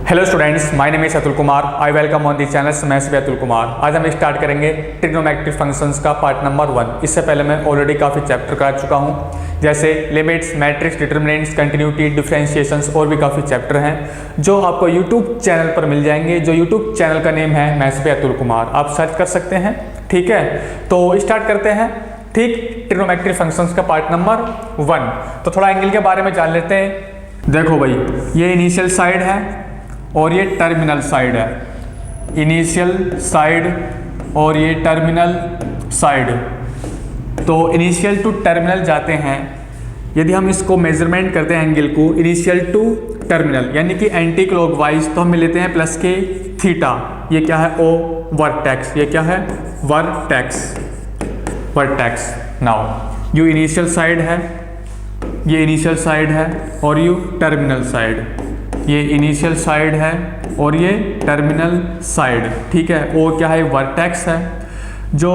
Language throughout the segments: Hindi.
Hello students, my name is Atul Kumar. I welcome on the channel maths with Atul Kumar. आज हम स्टार्ट करेंगे ट्रिग्नोमेट्रिक फंक्शंस का पार्ट नंबर 1। इससे पहले मैं ऑलरेडी काफ़ी चैप्टर कर चुका हूँ, जैसे limits, matrix, determinants, continuity, differentiations और भी काफ़ी चैप्टर हैं जो आपको यूट्यूब चैनल पर मिल जाएंगे। जो यूट्यूब चैनल का नेम है मैथ्स विद अतुल कुमार, आप सर्च कर सकते हैं। ठीक है, तो स्टार्ट करते हैं। ठीक, ट्रिग्नोमेट्रिक फंक्शंस का पार्ट नंबर 1। तो थोड़ा एंगल के बारे में जान लेते हैं। देखो भाई, ये इनिशियल साइड है और ये टर्मिनल साइड है। इनिशियल साइड और ये टर्मिनल साइड। तो इनिशियल टू टर्मिनल जाते हैं। यदि हम इसको मेजरमेंट करते हैं एंगल को इनिशियल टू टर्मिनल, यानी कि एंटी क्लॉकवाइज, तो हम लेते हैं प्लस के थीटा। ये क्या है? ओ वर्टेक्स। ये क्या है? Vertex. Vertex. Now you initial side है, ये इनिशियल साइड है और यू टर्मिनल साइड। ये इनिशियल साइड है और ये टर्मिनल साइड। ठीक है, ओ क्या है? वर्टेक्स है। जो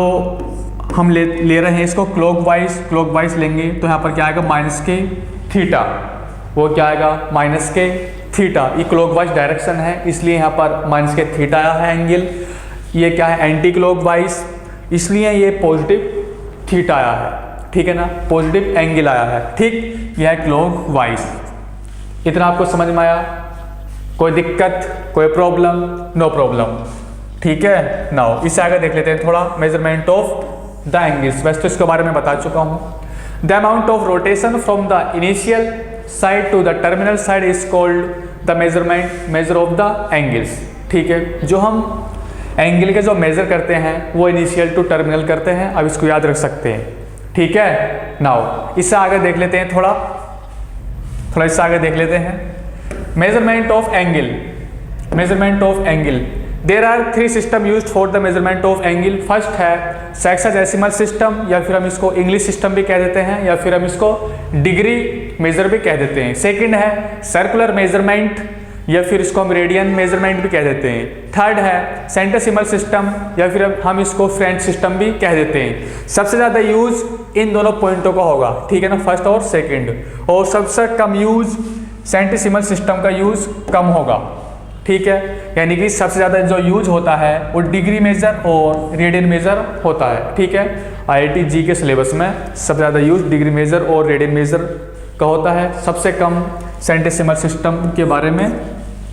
हम ले रहे हैं इसको क्लॉकवाइज लेंगे तो यहाँ पर क्या आएगा? माइनस के थीटा। वो क्या आएगा? माइनस के थीटा। ये क्लॉकवाइज डायरेक्शन है, इसलिए यहाँ पर माइनस के थीटा आया है एंगल। ये क्या है? एंटी क्लॉकवाइज, इसलिए ये पॉजिटिव थीटा आया है। ठीक है ना, पॉजिटिव एंगल आया है। ठीक, यह है क्लॉकवाइज। इतना आपको समझ में आया? कोई दिक्कत, कोई प्रॉब्लम? No problem. ठीक है, नाउ इससे आगे देख लेते हैं थोड़ा मेजरमेंट ऑफ द एंगल्स। वैसे तो इसके बारे में बता चुका हूं। The amount of rotation from the initial side to the terminal side is called the measure of the angles. ठीक है, जो हम एंगल के जो मेजर करते हैं वो इनिशियल टू टर्मिनल करते हैं। अब इसको याद रख सकते हैं। ठीक है, नाउ इससे आगे देख लेते हैं थोड़ा इससे आगे देख लेते हैं। Measurement of angle. Measurement of angle, there are 3 system used for the measurement of angle. First है सेक्साडेसिमल सिस्टम, या फिर हम इसको इंग्लिश सिस्टम भी कह देते हैं, या फिर हम इसको डिग्री मेजर भी कह देते हैं। सेकंड है सर्कुलर मेजरमेंट, या फिर इसको हम रेडियन मेजरमेंट भी कह देते हैं। थर्ड है सेंटेसिमल सिस्टम, या फिर हम इसको फ्रेंच सिस्टम भी कह देते हैं। सबसे ज़्यादा यूज इन दोनों पॉइंटों का होगा। ठीक है ना, फर्स्ट और सेकंड। और सबसे कम यूज सेंटेसिमल सिस्टम का यूज कम होगा। ठीक है, यानी कि सबसे ज़्यादा जो यूज होता है वो डिग्री मेजर और रेडियन मेजर होता है। ठीक है, IIT जी के सिलेबस में सबसे ज़्यादा यूज डिग्री मेजर और रेडियन मेजर का होता है, सबसे कम सेंटेसिमल सिस्टम के बारे में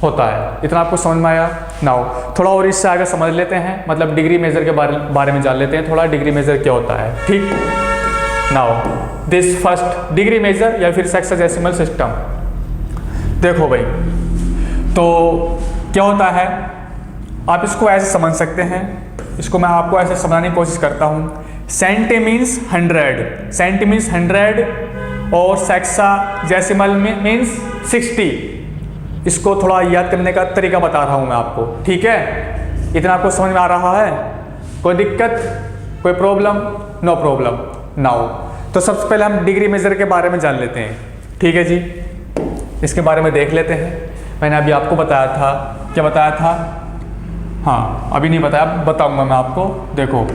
होता है। इतना आपको समझ में आया? नाउ थोड़ा और इससे आगे समझ लेते हैं, मतलब डिग्री मेजर के बारे में जान लेते हैं थोड़ा। डिग्री मेजर क्या होता है? ठीक, now this first degree measure या फिर सेक्साडेसिमल सिस्टम। देखो भाई, तो क्या होता है, आप इसको ऐसे समझ सकते हैं। इसको मैं आपको ऐसे समझाने की कोशिश करता हूँ। सेंटी मीन्स 100, सेंटी मीन्स 100 और सेक्साडेसिमल मीन्स 60। इसको थोड़ा याद करने का तरीका बता रहा हूँ मैं आपको। ठीक है, इतना आपको समझ में आ रहा है? कोई दिक्कत, कोई प्रॉब्लम? No problem. नाउ तो सबसे पहले हम डिग्री मेजर के बारे में जान लेते हैं। ठीक है जी, इसके बारे में देख लेते हैं। मैंने अभी आपको बताया था, क्या बताया था? हाँ, अभी नहीं बताया, बताऊंगा मैं आपको। देखो,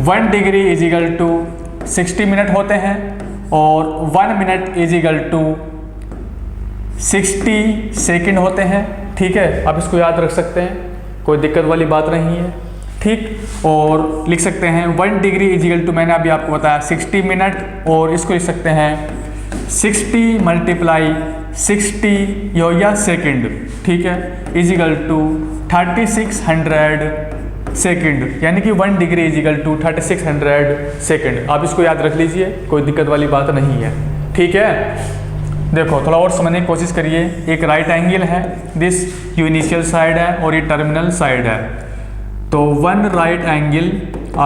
1 degree is equal to 60 minute होते हैं और 1 minute is equal to 60 second होते हैं। ठीक है, आप इसको याद रख सकते हैं, कोई दिक्कत वाली बात नहीं है। ठीक, और लिख सकते हैं 1 डिग्री इज इक्वल टू, मैंने अभी आपको बताया 60 मिनट, और इसको लिख सकते हैं 60 मल्टीप्लाई 60 या सेकंड। ठीक है, इज इक्वल टू 3600 सेकंड, यानी कि 1 degree is equal to 3600 second. आप इसको याद रख लीजिए, कोई दिक्कत वाली बात नहीं है। ठीक है, देखो थोड़ा और समझने की कोशिश करिए। एक राइट एंगल है, दिस यू इनिशियल साइड है और ये टर्मिनल साइड है। तो 1 right angle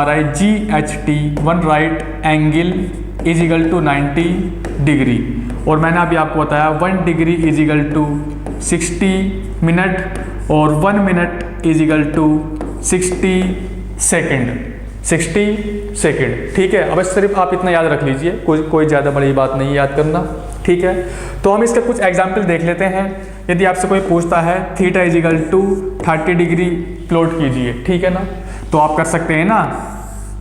RIGHT, 1 right angle is equal to 90 degree. और मैंने अभी आपको बताया 1 degree is equal to 60 minute और 1 minute is equal to 60 second. 60 second. ठीक है, अब सिर्फ आप इतना याद रख लीजिए, कोई ज़्यादा बड़ी बात नहीं याद करना। ठीक है, तो हम इसके कुछ एग्जाम्पल देख लेते हैं। यदि आपसे कोई पूछता है theta is equal to 30 degree plot कीजिए, ठीक है ना, तो आप कर सकते हैं ना।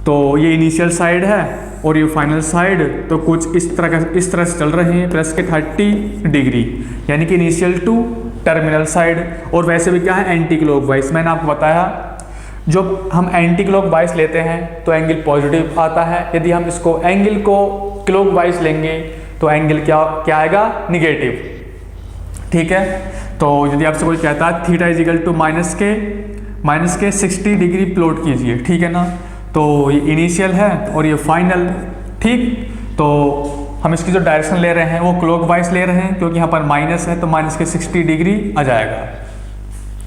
तो ये इनिशियल साइड है और ये फाइनल साइड, तो कुछ इस तरह से चल रहे हैं प्लस के 30 डिग्री, यानी कि इनिशियल टू टर्मिनल साइड, और वैसे भी क्या है एंटी क्लॉकवाइज। मैंने आपको बताया जब हम एंटी क्लॉकवाइज लेते हैं तो एंगल पॉजिटिव आता है, यदि हम इसको एंगल को क्लॉकवाइज लेंगे तो एंगल क्या आएगा, निगेटिव। ठीक है, तो यदि आपसे कोई कहता है theta is equal to minus के 60 डिग्री प्लॉट कीजिए, ठीक है ना, तो ये इनिशियल है और ये फाइनल। ठीक, तो हम इसकी जो डायरेक्शन ले रहे हैं वो क्लॉकवाइज ले रहे हैं, क्योंकि यहाँ पर माइनस है तो माइनस के 60 डिग्री आ जाएगा।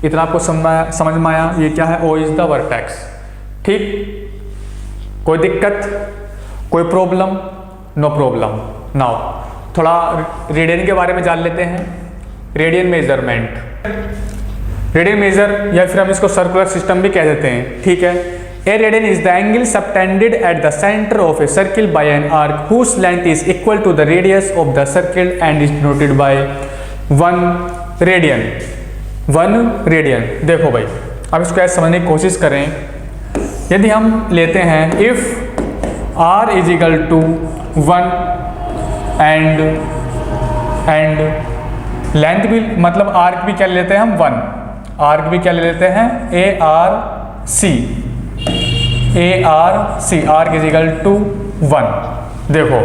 इतना आपको समझ में आया। ये क्या है, ओ इज द वर्टेक्स। ठीक, कोई दिक्कत, कोई प्रॉब्लम? No problem. नाउ थोड़ा रेडियन के बारे में जान लेते हैं। रेडियन मेजरमेंट, रेडियन मेजर या फिर हम इसको सर्कुलर सिस्टम भी कह देते हैं। ठीक है, a radian is the angle subtended at the centre of a circle by an arc whose length is equal to the radius of the circle and is denoted by 1 radian. 1 radian. देखो भाई, अब इसको ऐसे समझने की कोशिश करें। यदि हम लेते हैं if r is equal to 1 and length भी, मतलब आर्क भी क्या लेते हैं हम 1, आर्क भी क्या ले लेते हैं ARC, arc is equal to 1। देखो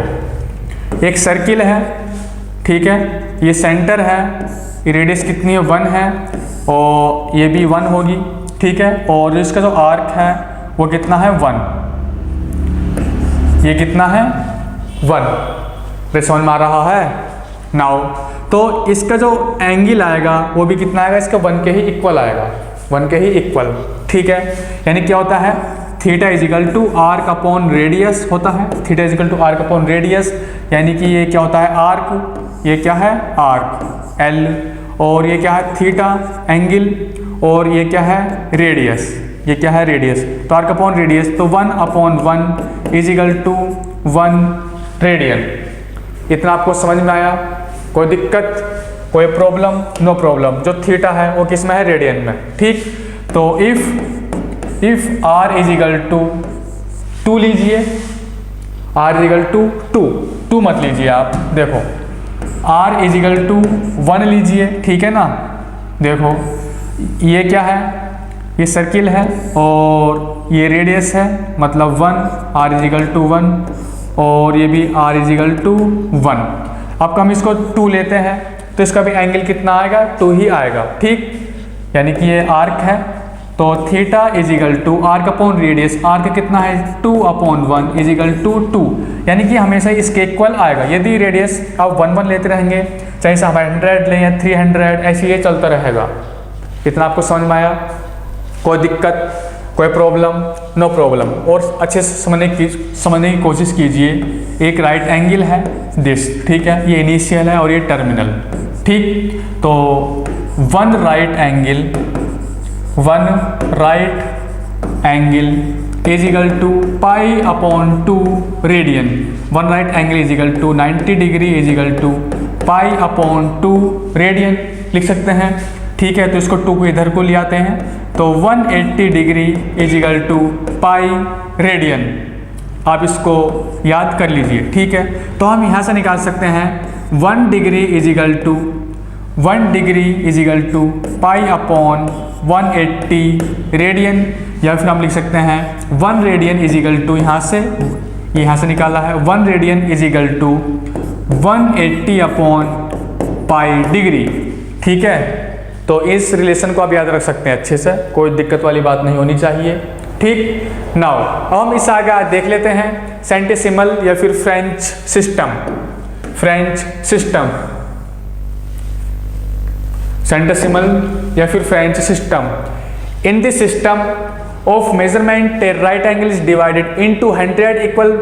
एक सर्किल है, ठीक है, ये सेंटर है, ये रेडियस कितनी है 1 है, और ये भी 1 होगी। ठीक है, और इसका जो आर्क है वो कितना है 1, ये कितना है 1। समझ में आ रहा है? नाउ तो इसका जो एंगल आएगा वो भी कितना आएगा, इसका 1 के ही इक्वल आएगा, 1 के ही इक्वल। ठीक है, यानी क्या होता है, theta is equal to arc upon radius होता है। Theta is equal to arc upon radius, यानी कि ये क्या होता है आर्क, ये क्या है आर्क L, और ये क्या है थीटा एंगल, और ये क्या है रेडियस, ये क्या है रेडियस। तो आर्क अपॉन रेडियस, तो 1 upon 1 is equal to 1 radian. इतना आपको समझ में आया? कोई दिक्कत, कोई प्रॉब्लम? No problem. जो थीटा है वो किस में है, रेडियन में। ठीक, तो if r is equal to 2 लीजिए, r इज इक्वल टू 2 मत लीजिए आप, देखो r इज इक्वल टू 1 लीजिए, ठीक है ना। देखो ये क्या है, ये सर्किल है और ये रेडियस है, मतलब 1, r इज इक्वल टू 1, और ये भी r इज इक्वल टू 1। अब हम इसको 2 लेते हैं तो इसका भी एंगल कितना आएगा, 2 ही आएगा। ठीक, यानी कि ये आर्क है, तो theta is equal to arc upon radius, arc कितना है 2 अपॉन 1 इज इक्वल टू 2, यानी कि हमेशा इसके इक्वल आएगा। यदि रेडियस आप 1 लेते रहेंगे, चाहे से हम 100 लें या 300, ऐसे ये चलता रहेगा। इतना आपको समझ में आया? कोई दिक्कत, कोई प्रॉब्लम? No problem. और अच्छे से समझने की कोशिश कीजिए। एक राइट एंगल है दिस, ठीक है, ये इनिशियल है और ये टर्मिनल। ठीक, तो 1 right angle is equal to pi upon 2 radian. 1 right angle is equal to 90 degree is equal to pi upon 2 radian लिख सकते हैं। ठीक है, तो इसको 2 को इधर को ले आते हैं, तो 180 degree is equal to pi radian. आप इसको याद कर लीजिए। ठीक है, तो हम यहाँ से निकाल सकते हैं 1 degree is equal to pi upon 180 radian, या फिर हम लिख सकते हैं 1 रेडियन इज इक्वल टू, यहाँ से निकाला है 1 radian is equal to 180 upon pi degree. ठीक है, तो इस रिलेशन को आप याद रख सकते हैं अच्छे से, कोई दिक्कत वाली बात नहीं होनी चाहिए। ठीक, नाउ अब हम इस आगे देख लेते हैं सेंटेसिमल या फिर फ्रेंच सिस्टम। सेंटेसिमल या फिर French system. In this system of measurement a right angle is divided into 100 equal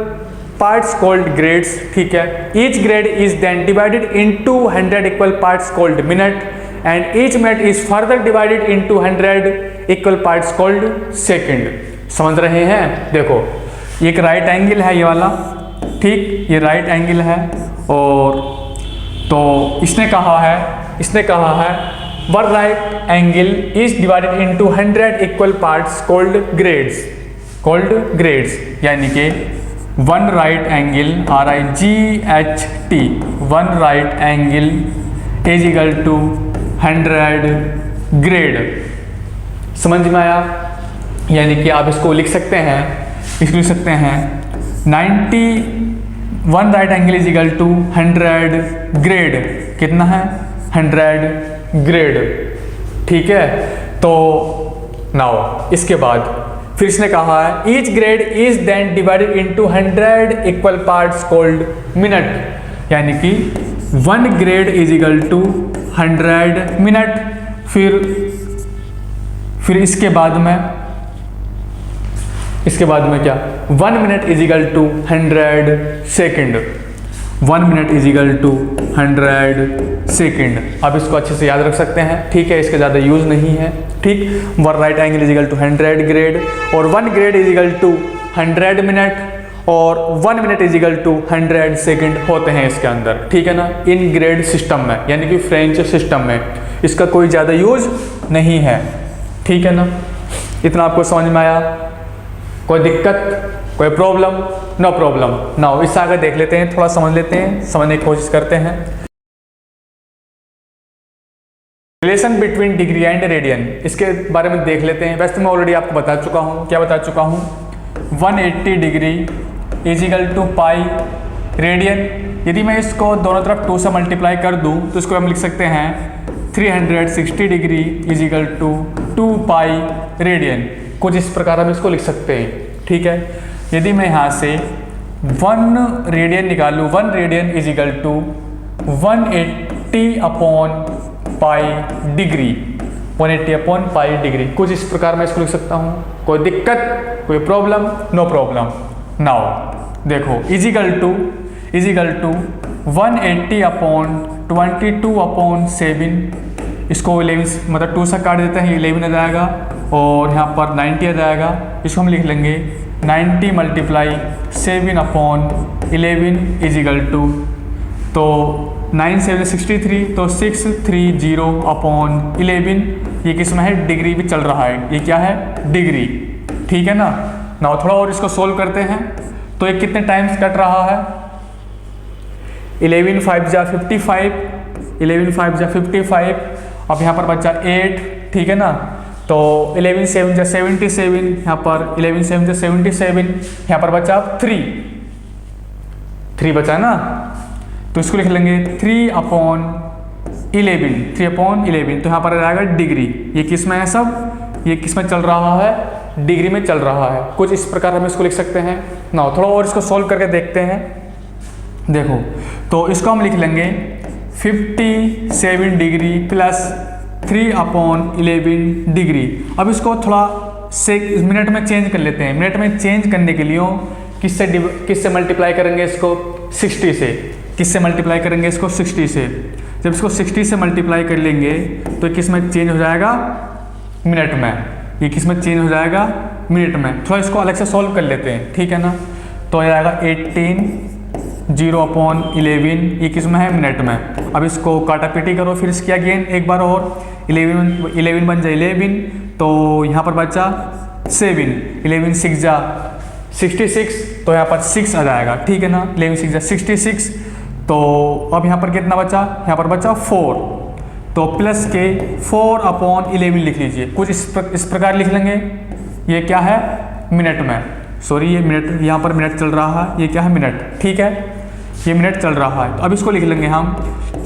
parts called grades. ठीक है, each grade is then divided into 100 equal parts called minute, and each minute is further divided into 100 equal parts called second। समझ रहे हैं? देखो एक राइट एंगल है ये वाला, ठीक, ये राइट एंगल है, और तो इसने कहा है one right angle is divided into 100 equal parts called grades, यानी कि one right angle RIGHT, one right angle is equal to 100 grade. समझ में आया? यानी कि आप इसको लिख सकते हैं, इसको लिख सकते हैं 91 right angle is equal to 100 grade. कितना है? 100 ग्रेड। ठीक है, तो नाउ इसके बाद फिर इसने कहा है each grade is then divided into 100 equal parts called minute. यानी कि 1 grade is equal to 100 minute. फिर इसके बाद में क्या? 1 minute is equal to 100 second. 1 minute is equal to 100 second. आप इसको अच्छे से याद रख सकते हैं। ठीक है, इसका ज़्यादा यूज़ नहीं है। ठीक, 1 right angle is equal to 100 grade और 1 grade is equal to 100 minute और 1 minute is equal to 100 second होते हैं इसके अंदर। ठीक है ना, इन ग्रेड सिस्टम में, यानी कि फ्रेंच सिस्टम में इसका कोई ज़्यादा यूज नहीं है। ठीक है ना, इतना आपको समझ में आया? कोई दिक्कत, कोई प्रॉब्लम? No problem. नाउ इससे आगे देख लेते हैं, थोड़ा समझ लेते हैं, समझने की कोशिश करते हैं। Relation between degree and radian, इसके बारे में देख लेते हैं। वैसे तो मैं ऑलरेडी आपको बता चुका हूँ। क्या बता चुका हूँ? 180 degree is equal to pi radian. यदि मैं इसको दोनों तरफ 2 से मल्टीप्लाई कर दूँ तो इसको हम लिख सकते हैं 360 degree is equal to 2 pi radian. कुछ इस प्रकार हम इसको लिख सकते हैं। ठीक है, यदि मैं यहाँ से 1 रेडियन निकालूँ, 1 radian is equal to 180 upon pi degree. 180 upon pi degree. कुछ इस प्रकार मैं इसको लिख सकता हूँ। कोई दिक्कत, कोई प्रॉब्लम? No problem. नाउ देखो, is equal to 180 upon 22 upon 7। इसको 11 मतलब 2 से काट देते हैं, 11 आ जाएगा और यहाँ पर 90 आ जाएगा। इसको हम लिख लेंगे 90 multiply 7 upon 11 is equal to, तो 9 7 63, तो 630 अपॉन 11। ये किस में है? डिग्री भी चल रहा है। ये क्या है? डिग्री। ठीक है ना। नाउ थोड़ा और इसको सोल्व करते हैं। तो ये कितने टाइम्स कट रहा है? 11 5 जा 55, 11 5 जा 55। अब यहाँ पर बचा 8। ठीक है ना, तो 11 7 जा 77, यहाँ पर 11 7 जा 77, यहाँ पर बचा 3 बचा ना, तो इसको लिख लेंगे 3 अपॉन 11। तो यहाँ पर आ जाएगा डिग्री। ये किस में है सब? ये किस में चल रहा है? डिग्री में चल रहा है। कुछ इस प्रकार हम इसको लिख सकते हैं ना। थोड़ा और इसको सोल्व करके देखते हैं। देखो, तो इसको हम लिख लेंगे 57 डिग्री प्लस 3 अपॉन 11 डिग्री। अब इसको थोड़ा से मिनट में चेंज कर लेते हैं। मिनट में चेंज करने के लिए किससे मल्टीप्लाई करेंगे इसको? 60 से। किससे मल्टीप्लाई करेंगे इसको? 60 से। जब इसको 60 से मल्टीप्लाई कर लेंगे तो किस में चेंज हो जाएगा? मिनट में। ये किस में चेंज हो जाएगा? मिनट में। थोड़ा इसको अलग से सॉल्व कर लेते हैं। ठीक है ना, तो आ जाएगा 18 0 अपॉन 11। ये किस में है? मिनट में। अब इसको काटापीटी करो फिर इसकी अगेन एक बार और। 11 बन जाए 11, तो यहाँ पर बचा 7। 11 6 जा 66, तो यहाँ पर 6 आ जाएगा। ठीक है ना, 11 6 जा 66। तो अब यहाँ पर कितना बचा? यहाँ पर बचा 4, तो प्लस के 4 अपॉन 11 लिख लीजिए। कुछ इस प्रकार लिख लेंगे। ये क्या है? मिनट में। सॉरी, ये मिनट, यहाँ पर मिनट चल रहा है। ये क्या है? मिनट। ठीक है, ये मिनट चल रहा है। तो अब इसको लिख लेंगे हम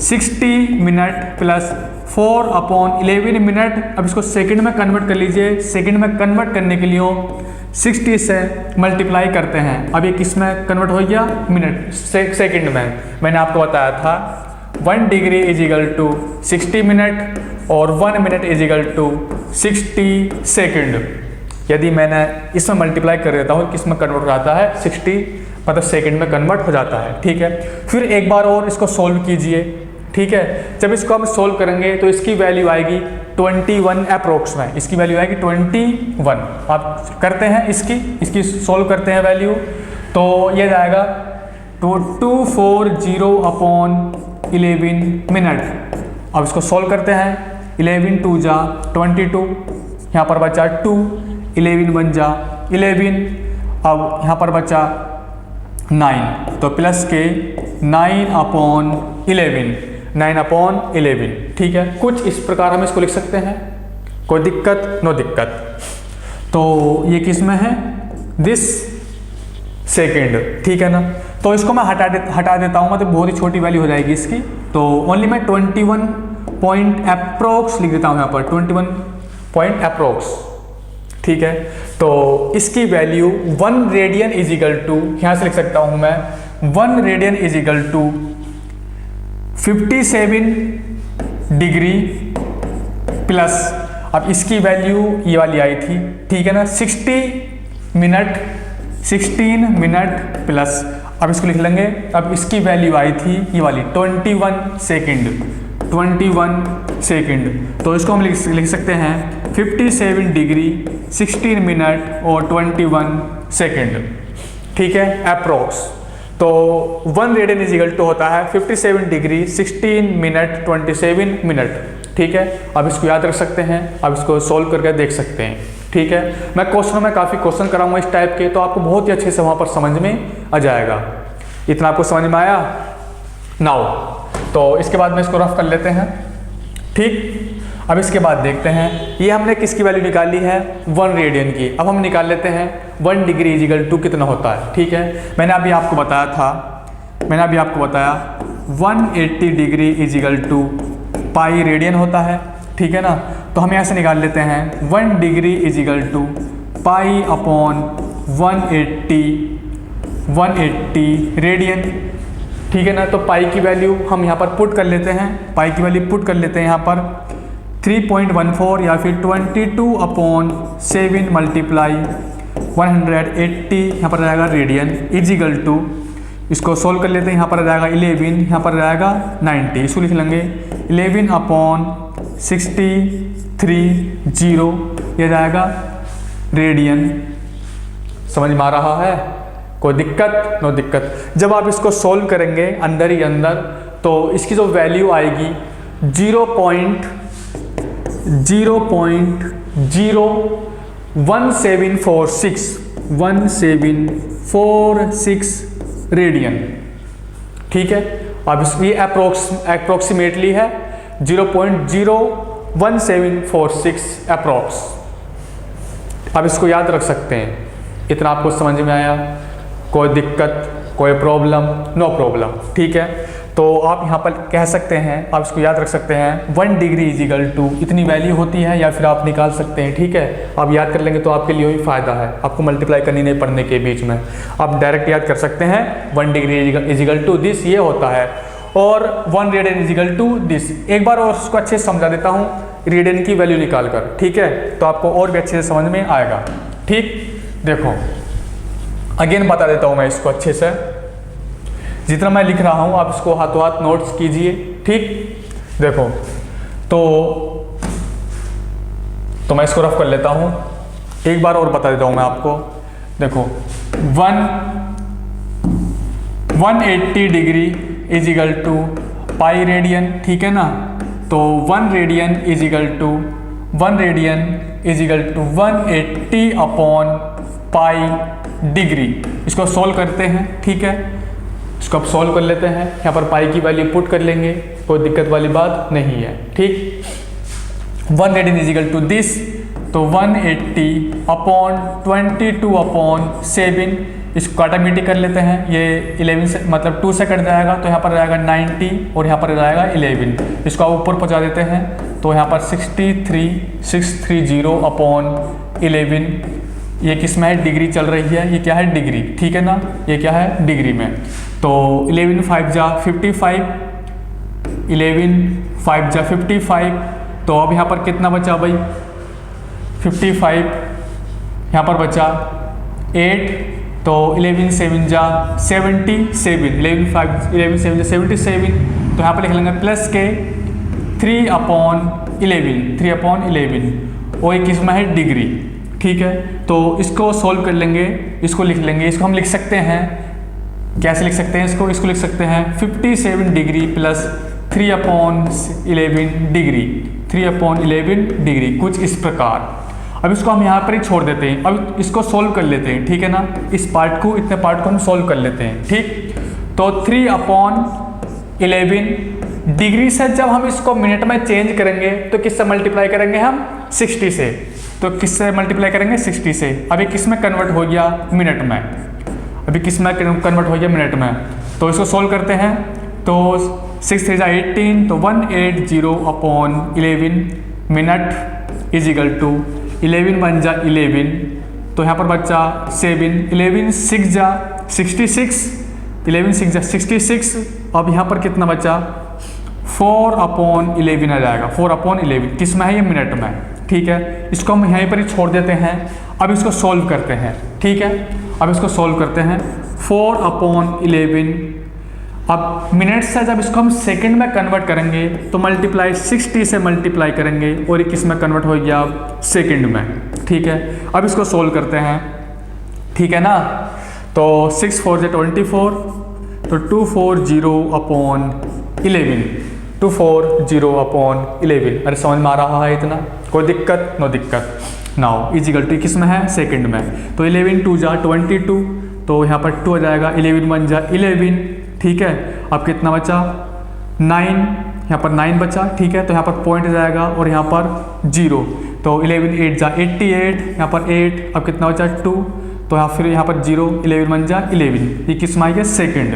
60 मिनट प्लस 4 अपॉन 11 मिनट। अब इसको सेकंड में कन्वर्ट कर लीजिए। सेकंड में कन्वर्ट करने के लिए 60 से मल्टीप्लाई करते हैं। अब ये किस में कन्वर्ट हो गया? मिनट सेकंड में। मैंने आपको बताया था 1 degree is equal to 60 minute और 1 minute is equal to 60 second. यदि मैंने इसमें मल्टीप्लाई कर देता हूँ, किस में कन्वर्ट हो जाता है? 60 मतलब सेकंड में कन्वर्ट हो जाता है। ठीक है, फिर एक बार और इसको सोल्व कीजिए। ठीक है, जब इसको हम सोल्व करेंगे तो इसकी वैल्यू आएगी 21 अप्रोक्स में। इसकी वैल्यू आएगी 21। आप करते हैं इसकी सोल्व करते हैं वैल्यू, तो ये जाएगा 240 अपॉन 11 मिनट। अब इसको सोल्व करते हैं। 11 2 जा 22, यहाँ पर बचा 2, 11 1 जा 11, अब यहाँ पर बचा 9, तो प्लस के 9 अपॉन 11, 9 अपॉन 11। ठीक है, कुछ इस प्रकार हम इसको लिख सकते हैं, कोई दिक्कत नो दिक्कत। तो ये किस में है, दिस सेकेंड, ठीक है ना। तो इसको मैं हटा देता हूँ, मतलब बहुत ही छोटी वैल्यू हो जाएगी इसकी। तो ओनली मैं 21 पॉइंट अप्रोक्स लिख देता हूँ यहाँ पर, 21 पॉइंट अप्रोक्स, ठीक है। तो इसकी value 1 radian is equal to, यहाँ से लिख सकता हूँ मैं 1 radian is equal to 57 degree plus, अब इसकी वैल्यू ये वाली आई थी, ठीक है ना, 16 मिनट प्लस, अब इसको लिख लेंगे, अब इसकी वैल्यू आई थी ये वाली 21 सेकेंड। तो इसको हम लिख सकते हैं 57 डिग्री 16 मिनट और 21 सेकेंड, ठीक है, अप्रोक्स। तो 1 रेडियन इज इक्वल टू होता है 57 डिग्री 16 मिनट 27 मिनट, ठीक है। अब इसको याद रख सकते हैं, अब इसको सोल्व करके देख सकते हैं, ठीक है। मैं क्वेश्चनों में काफ़ी क्वेश्चन कराऊंगा इस टाइप के, तो आपको बहुत ही अच्छे से वहाँ पर समझ में आ जाएगा। इतना आपको समझ में आया नाउ। तो इसके बाद में इसको रफ कर लेते हैं, ठीक। अब इसके बाद देखते हैं, ये हमने किसकी वैल्यू निकाली है, 1 रेडियन की। अब हम निकाल लेते हैं 1 डिग्री इज इक्वल टू कितना होता है, ठीक है। मैंने अभी आपको बताया 180 degree is equal to pi radian होता है, ठीक है ना। तो हम यहाँ से निकाल लेते हैं 1 degree is equal to pi upon 180 radian, ठीक है ना। तो पाई की वैल्यू हम यहाँ पर पुट कर लेते हैं, पाई की वैल्यू पुट कर लेते हैं यहाँ पर 3.14 या फिर 22/7 मल्टीप्लाई 180 यहाँ पर रहेगा रेडियन इज इक्वल टू, इसको सोल्व कर लेते हैं, यहाँ पर रहेगा 11, यहाँ पर रहेगा 90, इसको लिख लेंगे 11/63 ये जाएगा रेडियन। समझ में आ रहा है, कोई दिक्कत नो दिक्कत। जब आप इसको सोल्व करेंगे अंदर ही अंदर, तो इसकी जो वैल्यू आएगी 0.1746 रेडियन, ठीक है। अब ये अप्रोक्सीमेटली है 0.01746 अप्रोक्स। अब इसको याद रख सकते हैं, इतना आपको समझ में आया, कोई दिक्कत कोई प्रॉब्लम नो प्रॉब्लम, ठीक है। तो आप यहाँ पर कह सकते हैं, आप इसको याद रख सकते हैं 1 डिग्री इज इक्वल टू इतनी वैल्यू होती है, या फिर आप निकाल सकते हैं, ठीक है। आप याद कर लेंगे तो आपके लिए ही फ़ायदा है, आपको मल्टीप्लाई करनी नहीं पढ़ने के बीच में, आप डायरेक्ट याद कर सकते हैं 1 degree is equal to this ये होता है, और 1 radian is equal to this. एक बार और उसको अच्छे से समझा देता हूँ रेडियन की वैल्यू निकाल कर, ठीक है, तो आपको और भी अच्छे से समझ में आएगा, ठीक। देखो अगेन बता देता हूँ मैं इसको अच्छे से, जितना मैं लिख रहा हूँ आप इसको हाथों हाथ नोट्स कीजिए, ठीक। देखो तो मैं इसको रफ कर लेता हूँ, एक बार और बता देता हूँ मैं आपको। देखो 180 degree is equal to pi radian, ठीक है ना। तो 1 radian is equal to 180 upon pi degree. इसको सोल्व करते हैं, ठीक है, इसको अब सोल्व कर लेते हैं। यहाँ पर पाई की वैल्यू पुट कर लेंगे, कोई दिक्कत वाली बात नहीं है, ठीक। 1 radian is equal to this, तो 180 अपॉन 22/7, इसको काटामीटी कर लेते हैं, ये 11 से मतलब 2 से कट जाएगा, तो यहाँ पर रहेगा 90 और यहाँ पर रहेगा 11, इसको आप ऊपर पहुँचा देते हैं, तो यहाँ पर 63630 अपॉन 11, ये किस में है, डिग्री चल रही है, ये क्या है डिग्री, ठीक है ना, ये क्या है डिग्री में। तो 11 5 जा 55, 11 5 जा 55, तो अब यहाँ पर कितना बचा भाई 55, यहाँ पर बचा 8, तो 11 7 जा 77, 11 7 जा 77, तो यहाँ पर लिख लेंगे प्लस के 3/11, और ये किस में है डिग्री, ठीक है। तो इसको सोल्व कर लेंगे, इसको लिख लेंगे, इसको हम लिख सकते हैं, कैसे लिख सकते हैं इसको लिख सकते हैं 57 डिग्री प्लस 3/11 डिग्री, कुछ इस प्रकार। अब इसको हम यहाँ पर ही छोड़ देते हैं, अब इसको सोल्व कर लेते हैं, ठीक है ना, इस पार्ट को, इतने पार्ट को हम सोल्व कर लेते हैं, ठीक। तो 3/11 डिग्री से जब हम इसको मिनट में चेंज करेंगे तो किससे मल्टीप्लाई करेंगे हम 60 से। तो किससे मल्टीप्लाई करेंगे 60 से। अभी किस में कन्वर्ट हो गया मिनट में, अभी किस में कन्वर्ट हो गया मिनट में। तो इसको सोल्व करते हैं तो 6 3 18 तो 180/11 मिनट इज इक्वल टू 11 1 जा 11 तो यहाँ पर बच्चा 7 11 6 जा 66 11 6 जा 66। अब यहाँ पर कितना बचा 4/11 आ जाएगा 4/11 किस में है ये मिनट में। ठीक है, इसको हम यहीं पर ही छोड़ देते हैं। अब इसको सॉल्व करते हैं। ठीक है, अब इसको सॉल्व करते हैं 4/11। अब मिनट से जब इसको हम सेकंड में कन्वर्ट करेंगे तो मल्टीप्लाई 60 से मल्टीप्लाई करेंगे और ये किस में कन्वर्ट हो गया सेकंड में। ठीक है, अब इसको सोल्व करते हैं। ठीक है ना, तो 6 4 से 24 तो 240/11 240/11। अरे समझ में आ रहा है इतना, कोई दिक्कत नो दिक्कत। नाउ इजिकल टू किस में है सेकंड में। तो 11 2 जा 22 तो यहाँ पर 2 आ जाएगा 11 1 जा 11। ठीक है, अब कितना बचा 9, यहाँ पर 9 बचा। ठीक है, तो यहाँ पर पॉइंट जाएगा और यहाँ पर 0 तो 11 8 जा 88 यहाँ पर 8। अब कितना बचा 2 तो फिर यहाँ पर 0 11 1 जा 11। ये किस में आएगा सेकेंड,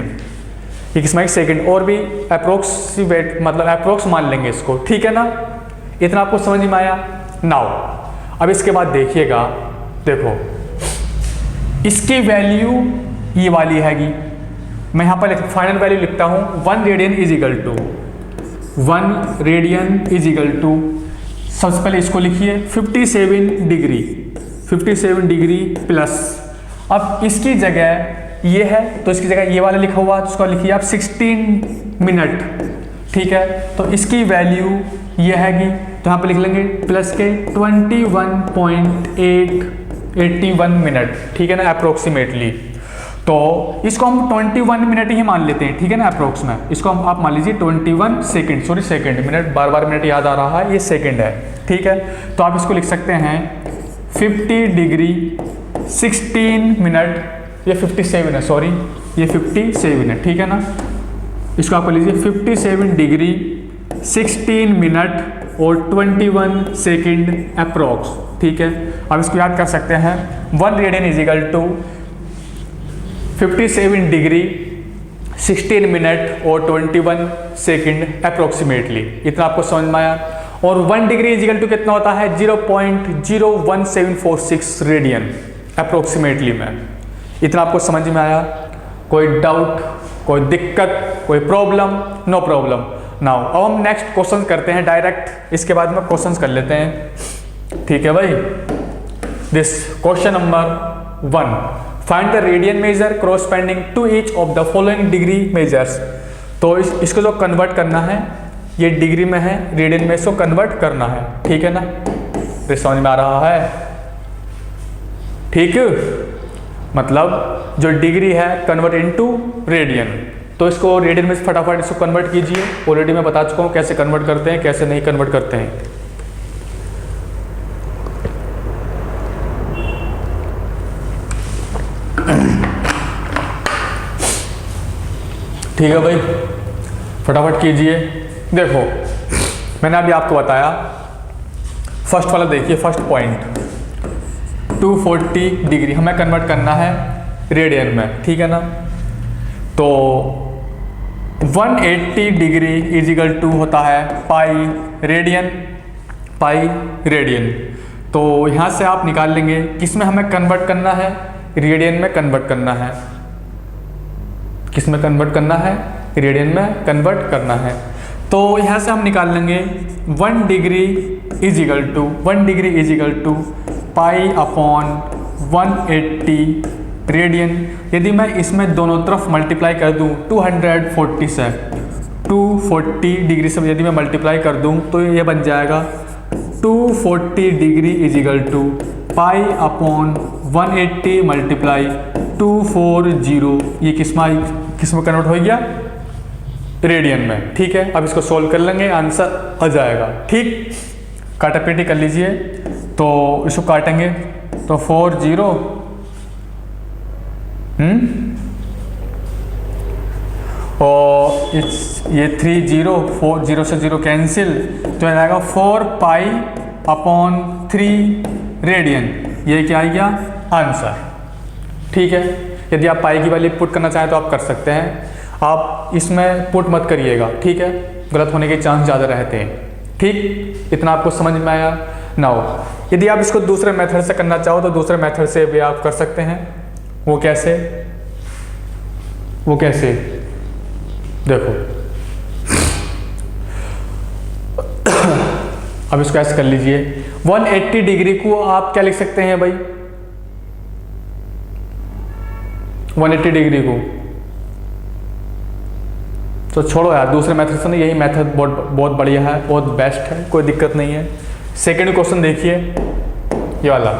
ये किस में सेकेंड। और भी अप्रोक्सीमेट मतलब अप्रोक्स मान लेंगे इसको। ठीक है ना, इतना आपको समझ में आया। नाउ अब इसके बाद देखिएगा, देखो इसकी वैल्यू ये वाली हैगी। मैं यहाँ पर फाइनल वैल्यू लिखता हूँ 1 radian is equal to 1 radian is equal to, सबसे पहले इसको लिखिए 57 डिग्री 57 डिग्री प्लस। अब इसकी जगह ये है तो इसकी जगह ये वाला लिखा हुआ, तो इसको लिखिए आप 16 मिनट। ठीक है, तो इसकी वैल्यू ये हैगी, तो यहाँ पे लिख लेंगे प्लस के 21.881 मिनट। ठीक है ना, अप्रोक्सीमेटली। तो इसको हम 21 मिनट ही मान लेते हैं। ठीक है ना, अप्रोक्स में इसको हम आप मान लीजिए 21 सेकेंड, सॉरी सेकेंड, मिनट बार बार मिनट याद आ रहा है, ये सेकेंड है। ठीक है, तो आप इसको लिख सकते हैं 50 डिग्री 16 मिनट, ये 57 है, सॉरी ये 57 है। ठीक है ना, इसको आप लीजिए 57 डिग्री 16 मिनट और 21 सेकेंड अप्रोक्स। ठीक है, अब इसको याद कर सकते हैं 1 radian is equal to 57 degree 16 minute और 21 सेकेंड अप्रोक्सीमेटली। इतना आपको समझ में आया। और 1 डिग्री इज इक्वल टू कितना होता है 0.01746 रेडियन अप्रोक्सीमेटली में। इतना आपको समझ में आया। कोई डाउट, कोई दिक्कत, कोई प्रॉब्लम? No problem. नाउ अब हम नेक्स्ट क्वेश्चन करते हैं डायरेक्ट, इसके बाद में क्वेश्चंस कर लेते हैं। ठीक है भाई, this question number 1, find the radian measure corresponding to each of the following degree measures. तो इसको जो कन्वर्ट करना है, ये डिग्री में है, रेडियन में इसको कन्वर्ट करना है। ठीक है ना, तो समझ में आ रहा है? ठीक, मतलब जो डिग्री है कन्वर्ट इनटू रेडियन, तो इसको रेडियन में फटाफट इसको कन्वर्ट कीजिए। ऑलरेडी मैं बता चुका हूँ कैसे कन्वर्ट करते हैं, कैसे नहीं कन्वर्ट करते हैं। ठीक है भाई, फटाफट कीजिए। देखो मैंने अभी आपको बताया, फर्स्ट वाला देखिए, फर्स्ट पॉइंट 240 डिग्री हमें कन्वर्ट करना है रेडियन में। ठीक है ना, तो 180 डिग्री इज इक्वल टू होता है पाई रेडियन, पाई रेडियन। तो यहाँ से आप निकाल लेंगे किस में हमें कन्वर्ट करना है, रेडियन में कन्वर्ट करना है। किस में कन्वर्ट करना है, रेडियन में कन्वर्ट करना है। तो यहाँ से हम निकाल लेंगे 1 degree is equal to 1 degree is equal to pi upon 180 radian. यदि मैं इसमें दोनों तरफ मल्टीप्लाई कर दूं 240 से, 240 डिग्री से यदि मैं मल्टीप्लाई कर दूं तो ये बन जाएगा 240 degree is equal to pi upon 180 multiply 240। ये किस में कन्वर्ट हो गया, रेडियन में। ठीक है, अब इसको सोल्व कर लेंगे, आंसर आ जाएगा। ठीक, काटापीटी कर लीजिए। तो इसको काटेंगे तो 40 और ये 3 0 4 0 से 0 कैंसिल, तो आ जाएगा 4 पाई अपॉन 3 रेडियन। ये क्या आ गया आंसर। ठीक है, यदि आप पाई की वैल्यू पुट करना चाहें तो आप कर सकते हैं, आप इसमें पुट मत करिएगा, ठीक है, गलत होने के चांस ज़्यादा रहते हैं। ठीक, इतना आपको समझ में आया। नाउ यदि आप इसको दूसरे मेथड से करना चाहो तो दूसरे मेथड से भी आप कर सकते हैं। वो कैसे देखो, अब इसको ऐसे कर लीजिए। 180 डिग्री को आप क्या लिख सकते हैं भाई, 180 डिग्री को तो छोड़ो यार, दूसरे मेथड से नहीं, यही मेथड बहुत बढ़िया है, बहुत बेस्ट है, कोई दिक्कत नहीं है। सेकंड क्वेश्चन देखिए, ये वाला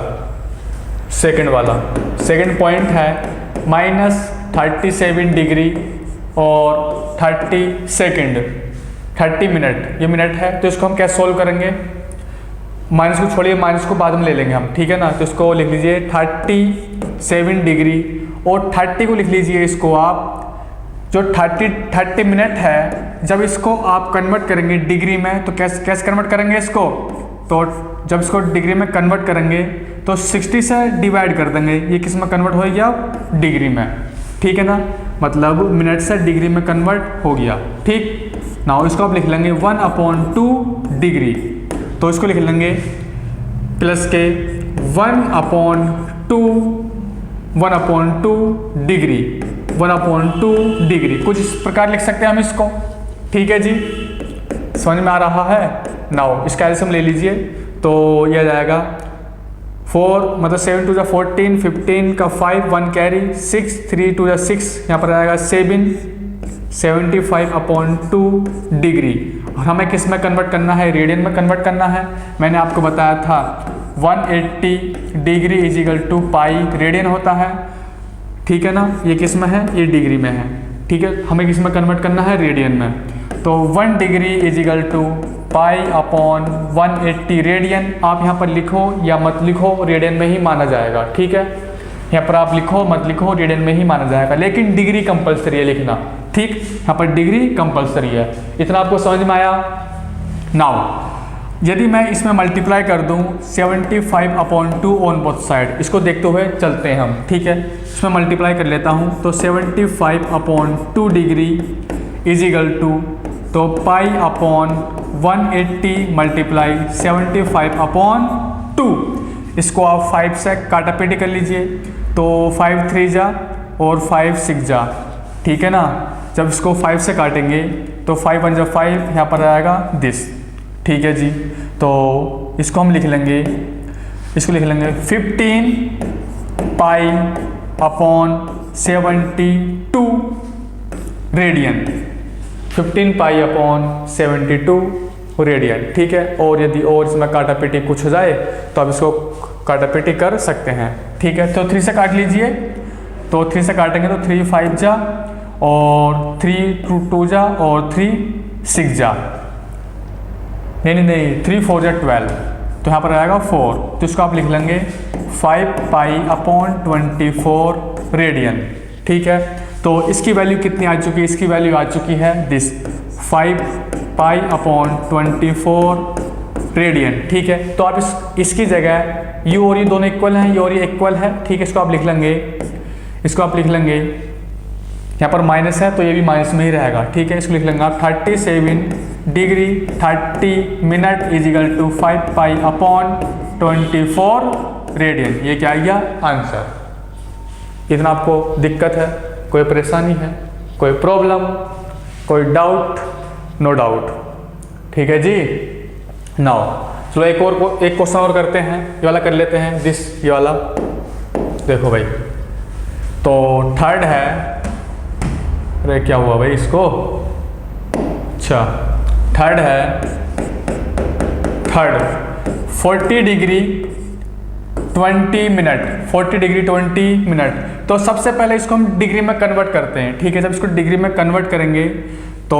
सेकंड पॉइंट है -37 डिग्री और 30 सेकेंड 30 मिनट, ये मिनट है, तो इसको हम कैसे सोल्व करेंगे। माइनस को छोड़िए, माइनस को बाद में ले लेंगे हम, ठीक है ना। तो इसको लिख लीजिए 37 डिग्री और 30 को लिख लीजिए इसको आप, जो 30 मिनट है, जब इसको आप कन्वर्ट करेंगे डिग्री में तो कैसे कन्वर्ट करेंगे इसको, तो जब इसको डिग्री में कन्वर्ट करेंगे तो 60 से डिवाइड कर देंगे, ये किस में कन्वर्ट हो गया डिग्री में, ठीक है ना, मतलब मिनट से डिग्री में कन्वर्ट हो गया। ठीक ना, इसको आप लिख लेंगे 1/2 डिग्री, तो इसको लिख लेंगे प्लस के 1/2 डिग्री, 1/2 डिग्री, कुछ इस प्रकार लिख सकते हैं हम इसको। ठीक है जी, समझ में आ रहा है। नाउ इसका एल्सियम ले लीजिए, तो यह जाएगा 4 मतलब 7 2 14, 15 का 5 1 कैरी 6, 3 2 6, यहाँ पर आएगा 75/2 डिग्री। और हमें किस में कन्वर्ट करना है, रेडियन में कन्वर्ट करना है। मैंने आपको बताया था 180 degree is equal to pi radian होता है, ठीक है ना। ये किस में है, ये डिग्री में है, ठीक है, हमें किस में कन्वर्ट करना है, रेडियन में। तो 1 degree is equal to pi upon 180 radian. आप यहाँ पर लिखो या मत लिखो, रेडियन में ही माना जाएगा, ठीक है। यहाँ पर आप लिखो मत लिखो, रेडियन में ही माना जाएगा, लेकिन डिग्री कंपलसरी है लिखना, ठीक। यहाँ पर डिग्री कंपलसरी है, इतना आपको समझ में आया। नाउ यदि मैं इसमें मल्टीप्लाई कर दूं 75/2 ऑन बोथ साइड, इसको देखते हुए चलते हैं हम, ठीक है। इसमें मल्टीप्लाई कर लेता हूं, तो 75/2 डिग्री इजिकल टू, तो पाई अपॉन 180 मल्टीप्लाई 75/2, इसको आप 5 से काटापीटी कर लीजिए, तो 5 3 जा और 5 6 जा, ठीक है ना। जब इसको 5 से काटेंगे तो 5 1 जा 5, यहाँ पर आएगा दिस, ठीक है जी। तो इसको हम लिख लेंगे 15 pi upon 72 radian, 15 pi upon 72 radian, ठीक है। और यदि और इसमें काटापीटी कुछ हो जाए तो आप इसको काटापीटी कर सकते हैं, ठीक है। तो 3 से काट लीजिए, तो 3 से काटेंगे तो 3 5 जा और 3 2 जा और 3 6 जा, नहीं 3 4 जा 12, तो यहाँ पर आएगा 4, तो इसको आप लिख लेंगे 5 पाई अपॉन 24 रेडियन, ठीक है। तो इसकी वैल्यू कितनी आ चुकी है, इसकी वैल्यू आ चुकी है दिस 5 पाई अपॉन 24 रेडियन, ठीक है। तो आप इसकी जगह यू और ये दोनों इक्वल हैं, ये और ये इक्वल है, ठीक है। इसको आप लिख लेंगे, यहाँ पर माइनस है तो ये भी माइनस में ही रहेगा, ठीक है। इसको लिख लेंगे आप 37 degree 30 minute is equal to 5 pi upon 24 radian. ये क्या आ गया आंसर। इतना आपको दिक्कत है, कोई परेशानी है, कोई प्रॉब्लम, कोई डाउट? नो डाउट, ठीक है जी। नाउ चलो एक क्वेश्चन और करते हैं, ये वाला कर लेते हैं, ये वाला देखो भाई। तो थर्ड है, अरे क्या हुआ भाई इसको, अच्छा थर्ड है, 40 डिग्री 20 मिनट, 40 डिग्री 20 मिनट। तो सबसे पहले इसको हम डिग्री में कन्वर्ट करते हैं, ठीक है। जब इसको डिग्री में कन्वर्ट करेंगे तो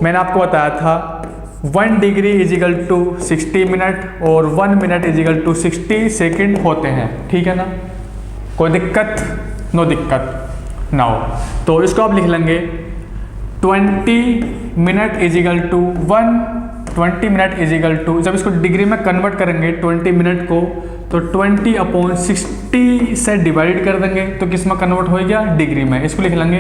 मैंने आपको बताया था 1 डिग्री इजिकल टू 60 मिनट और 1 मिनट इजिकल टू 60 सेकेंड होते हैं, ठीक है ना। कोई दिक्कत? नो दिक्कत। नाउ तो इसको आप लिख लेंगे 20 minute is equal to 20 minute is equal to, जब इसको डिग्री में कन्वर्ट करेंगे 20 मिनट को, तो 20/60 से डिवाइड कर देंगे तो किस में कन्वर्ट हो गया, डिग्री में। इसको लिख लेंगे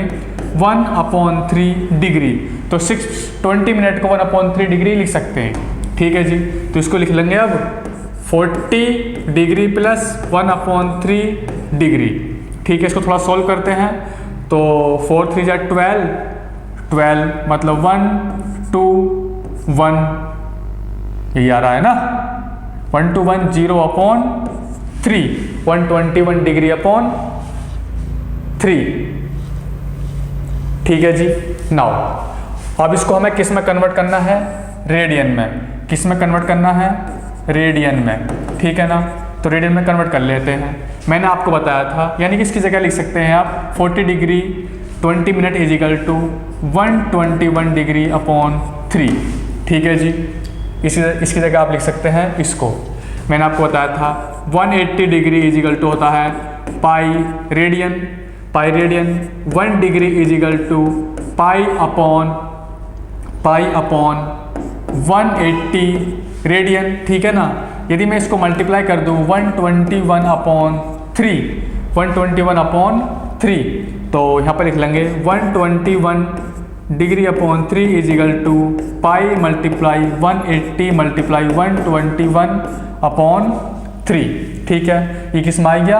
1/3 डिग्री। तो 20 मिनट को 1/3 डिग्री लिख सकते हैं, ठीक है जी। तो इसको लिख लेंगे अब 40 डिग्री प्लस 1/3 डिग्री, ठीक है। इसको थोड़ा सॉल्व करते हैं तो 4 3 जा 12 मतलब 1 2 1, यही आ रहा है ना, 1 2 1 0/3, 121 डिग्री अपॉन 3, ठीक है जी। नाउ अब इसको हमें किस में कन्वर्ट करना है, रेडियन में। किस में कन्वर्ट करना है, रेडियन में, ठीक है ना। तो रेडियन में कन्वर्ट कर लेते हैं। मैंने आपको बताया था, यानी कि इसकी जगह लिख सकते हैं आप 40 degree 20 minute is equal to 121 degree upon 3, ठीक है जी। इसकी जगह आप लिख सकते हैं इसको। मैंने आपको बताया था 180 डिग्री इज इक्वल टू होता है pi radian. 1 degree is equal to pi upon 180 radian, ठीक है ना। यदि मैं इसको मल्टीप्लाई कर दूं 121/3 तो यहाँ पर लिख लेंगे 121 degree upon 3 is equal to pi multiply 180 multiply 121/3, ठीक है। ये किस में आ गया,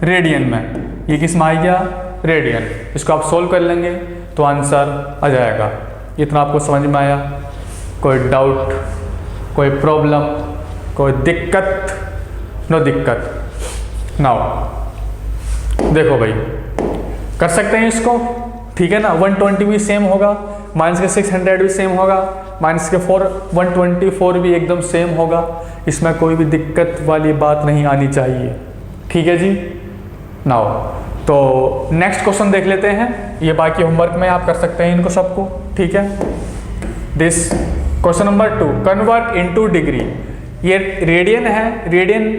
रेडियन में। ये किस में आ गया, रेडियन। इसको आप सोल्व कर लेंगे तो आंसर आ जाएगा। इतना आपको समझ में आया? कोई डाउट, कोई प्रॉब्लम, कोई दिक्कत? नो दिक्कत। नाउ देखो भाई, कर सकते हैं इसको, ठीक है ना। 120 भी सेम होगा, माइनस के 600 भी सेम होगा, माइनस के 124 भी एकदम सेम होगा। इसमें कोई भी दिक्कत वाली बात नहीं आनी चाहिए, ठीक है जी। नाउ तो नेक्स्ट क्वेश्चन देख लेते हैं। ये बाकी होमवर्क में आप कर सकते हैं इनको सबको, ठीक है। This question number 2, convert into degree. ये रेडियन है, रेडियन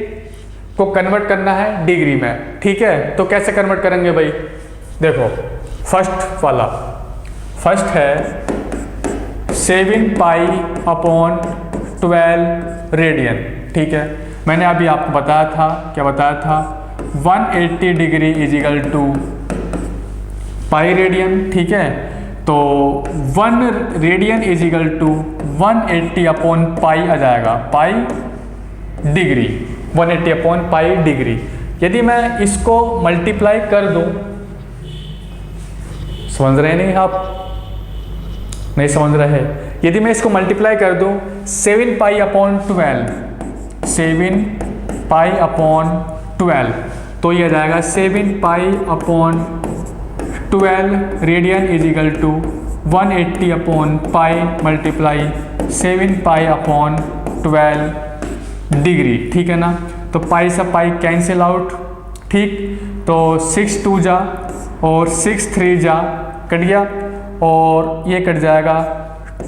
को कन्वर्ट करना है डिग्री में, ठीक है। तो कैसे कन्वर्ट करेंगे भाई, देखो फर्स्ट वाला, फर्स्ट है 7 पाई/12 रेडियन, ठीक है। मैंने अभी आपको बताया था, क्या बताया था, 180 degree is equal to pi radian, ठीक है। तो 1 रेडियन इज इक्वल टू 180/पाई आ जाएगा, पाई डिग्री, 180/पाई डिग्री। यदि मैं इसको मल्टीप्लाई कर दूं, समझ रहे नहीं आप, नहीं समझ रहे? यदि मैं इसको मल्टीप्लाई कर दूं 7 पाई/12, 7 पाई/12, तो ये आ जाएगा 7 पाई/12 रेडियन इज इक्वल टू 180/पाई मल्टीप्लाई 7 पाई/12 डिग्री, ठीक है ना। तो पाई से पाई कैंसिल आउट, ठीक। तो 6 2 जा और 6 3 जा, कट गया, और ये कट जाएगा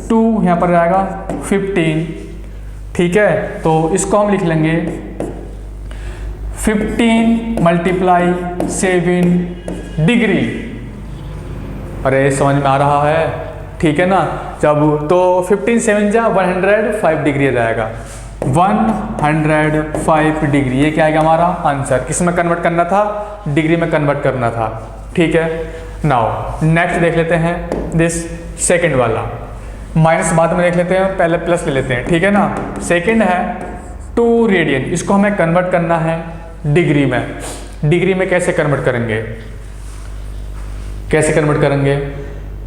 2, यहाँ पर जाएगा 15, ठीक है। तो इसको हम लिख लेंगे 15 मल्टीप्लाई 7 डिग्री। अरे समझ में आ रहा है, ठीक है ना। जब तो 15 7 जा 105 डिग्री आ जाएगा, 105 डिग्री। ये क्या आएगा हमारा आंसर। किस में कन्वर्ट करना था, डिग्री में कन्वर्ट करना था, ठीक है। नाउ नेक्स्ट देख लेते हैं, दिस सेकंड वाला। माइनस बाद में देख लेते हैं, पहले प्लस ले लेते हैं, ठीक है ना। सेकंड है 2 रेडियन, इसको हमें कन्वर्ट करना है डिग्री में। डिग्री में कैसे कन्वर्ट करेंगे, कैसे कन्वर्ट करेंगे,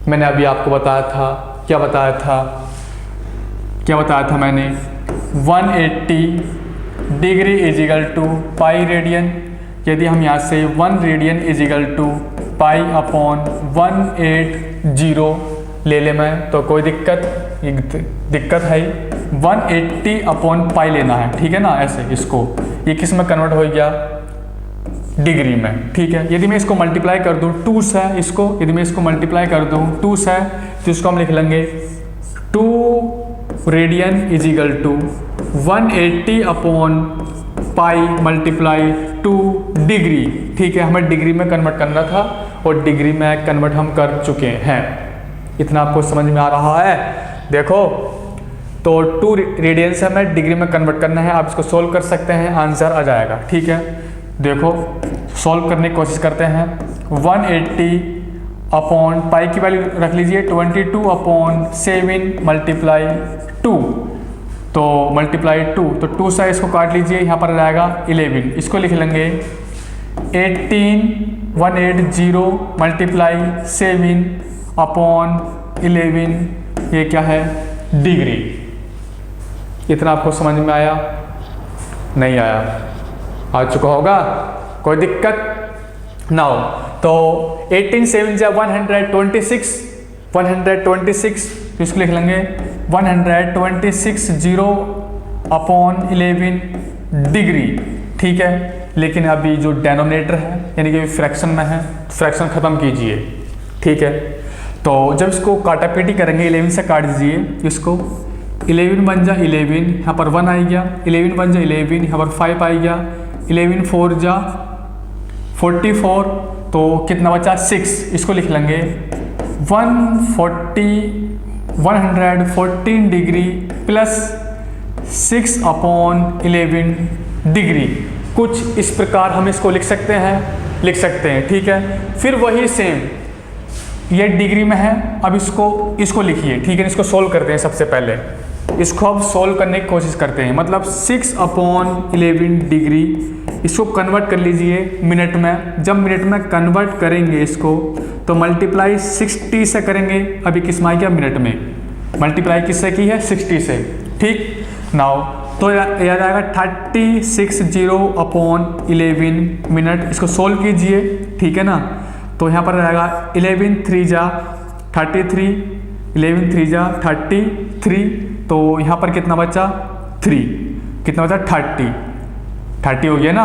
मैंने अभी आपको बताया था, क्या बताया था मैंने, 180 degree is equal to pi radian. यदि हम यहाँ से 1 रेडियन इज इक्वल टू पाई/180 ले ले मैं, तो कोई दिक्कत है, 180/पाई लेना है, ठीक है ना। ऐसे इसको, ये किस में कन्वर्ट हो गया, डिग्री में, ठीक है। यदि मैं इसको मल्टीप्लाई कर दूं 2 से, इसको यदि मैं इसको मल्टीप्लाई कर दूं 2 से, तो इसको हम लिख लेंगे 2 रेडियन इज इक्वल टू 180/पाई मल्टीप्लाई 2 डिग्री, ठीक है। हमें डिग्री में कन्वर्ट करना था और डिग्री में कन्वर्ट हम कर चुके हैं, इतना आपको समझ में आ रहा है? देखो तो 2 रेडियन से हमें डिग्री में कन्वर्ट करना है। आप इसको सोल्व कर सकते हैं, आंसर आ जाएगा। ठीक है, देखो सोल्व करने की कोशिश करते हैं। 180 अपॉन पाई की वैल्यू रख लीजिए 22 अपॉन 7 मल्टीप्लाई 2, तो मल्टीप्लाई 2, तो 2 से इसको काट लीजिए, यहाँ पर रहेगा 11। इसको लिख लेंगे 180 मल्टीप्लाई 7 अपॉन 11, ये क्या है? डिग्री। इतना आपको समझ में आया? नहीं आया? आ चुका होगा, कोई दिक्कत ना हो। तो 18 7 जा 126, 126, तो इसको लिख लेंगे 126 0 अपॉन 11 डिग्री। ठीक है, लेकिन अभी जो डेनोमिनेटर है यानी कि फ्रैक्शन में है, फ्रैक्शन ख़त्म कीजिए। ठीक है, तो जब इसको काटापीटी करेंगे 11 से काट दीजिए इसको। 11 बन जा 11, यहाँ पर 1 आ गया। 11 बन जा 11, यहाँ पर 5 आ गया। 11 4 जा 44, तो कितना बचा? 6। इसको लिख लेंगे 114 डिग्री प्लस 6 अपॉन 11 डिग्री। कुछ इस प्रकार हम इसको लिख सकते हैं। ठीक है, फिर वही सेम, ये डिग्री में है, अब इसको लिखिए। ठीक है, इसको सोल्व करते हैं। सबसे पहले इसको अब सोल्व करने की कोशिश करते हैं। मतलब 6 अपॉन 11 डिग्री, इसको कन्वर्ट कर लीजिए मिनट में। जब मिनट में कन्वर्ट करेंगे इसको, तो मल्टीप्लाई 60 से करेंगे। अभी किस में आ गया? मिनट में। मल्टीप्लाई किससे की है? 60 से। ठीक, नाउ तो याद आएगा 360 अपॉन 11 मिनट। इसको सोल्व कीजिए। ठीक है ना, तो यहाँ पर रहेगा 11 3 जा 33, 11 3 जा 33, तो यहाँ पर कितना बचा? 3, कितना बचा? 30 हो गया ना।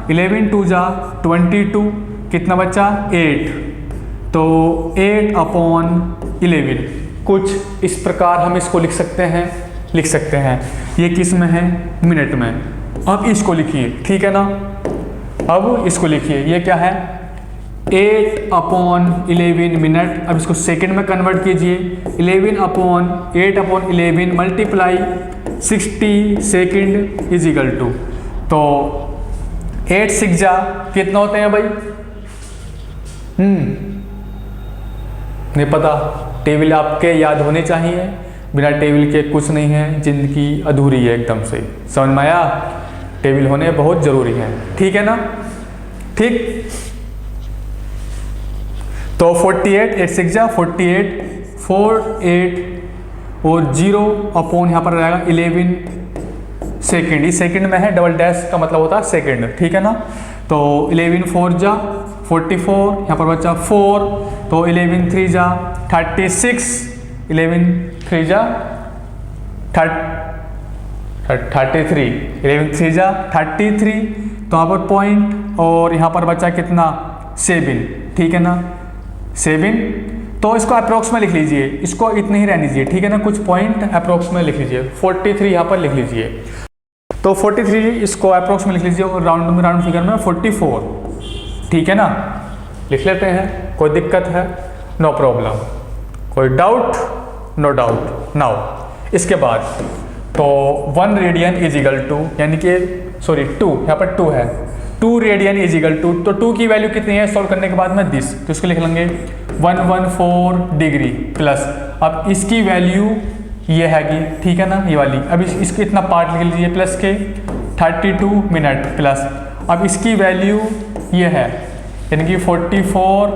11 2 जा 22, कितना बचा? 8, तो 8 अपॉन 11। कुछ इस प्रकार हम इसको लिख सकते हैं। ये किस में है? मिनट में। अब इसको लिखिए। ठीक है ना, अब इसको लिखिए। ये क्या है? 8 अपॉन 11 मिनट। अब इसको सेकंड में कन्वर्ट कीजिए। 8 upon 11 multiply 60 second is equal to, तो 8 6 जा कितना होते हैं भाई? नहीं पता? टेबल आपके याद होने चाहिए, बिना टेबल के कुछ नहीं है, जिंदगी अधूरी है एकदम से। समझ में आया? टेबल होने बहुत ज़रूरी है। ठीक है ना? ठीक, तो 48 8 6 जा 48 48 और 0 अपॉन यहाँ पर रहेगा 11 सेकेंड। इस सेकेंड में है, डबल डैश का मतलब होता है सेकेंड। ठीक है ना, तो 11 4 जा 44, यहाँ पर बचा 4, तो 11 3 जा 36, 11 3 जा 33, 11 3 जा 33, तो यहाँ पर पॉइंट, और यहाँ पर बचा कितना? 7। ठीक है ना, 7, तो इसको अप्रोक्स में लिख लीजिए। इसको इतने ही रहने दीजिए। ठीक है ना, कुछ पॉइंट अप्रोक्स में लिख लीजिए। 43 यहाँ पर लिख लीजिए, तो 43 इसको अप्रोक्स में लिख लीजिए, और राउंड फिगर में 44। ठीक है ना, लिख लेते हैं। कोई दिक्कत है? No problem. कोई डाउट? No doubt. नाउ इसके बाद तो 1 रेडियन इज इक्वल टू, यानी कि 2, यहाँ पर 2 है, 2 रेडियन इज इक्वल टू, तो 2 की वैल्यू कितनी है सॉल्व करने के बाद में? दिस, तो इसको लिख लेंगे 114 डिग्री प्लस, अब इसकी वैल्यू ये हैगी। ठीक है ना, ये वाली। अब इसको इतना पार्ट लिख लीजिए प्लस के 32 मिनट प्लस, अब इसकी वैल्यू ये है, यानी कि 44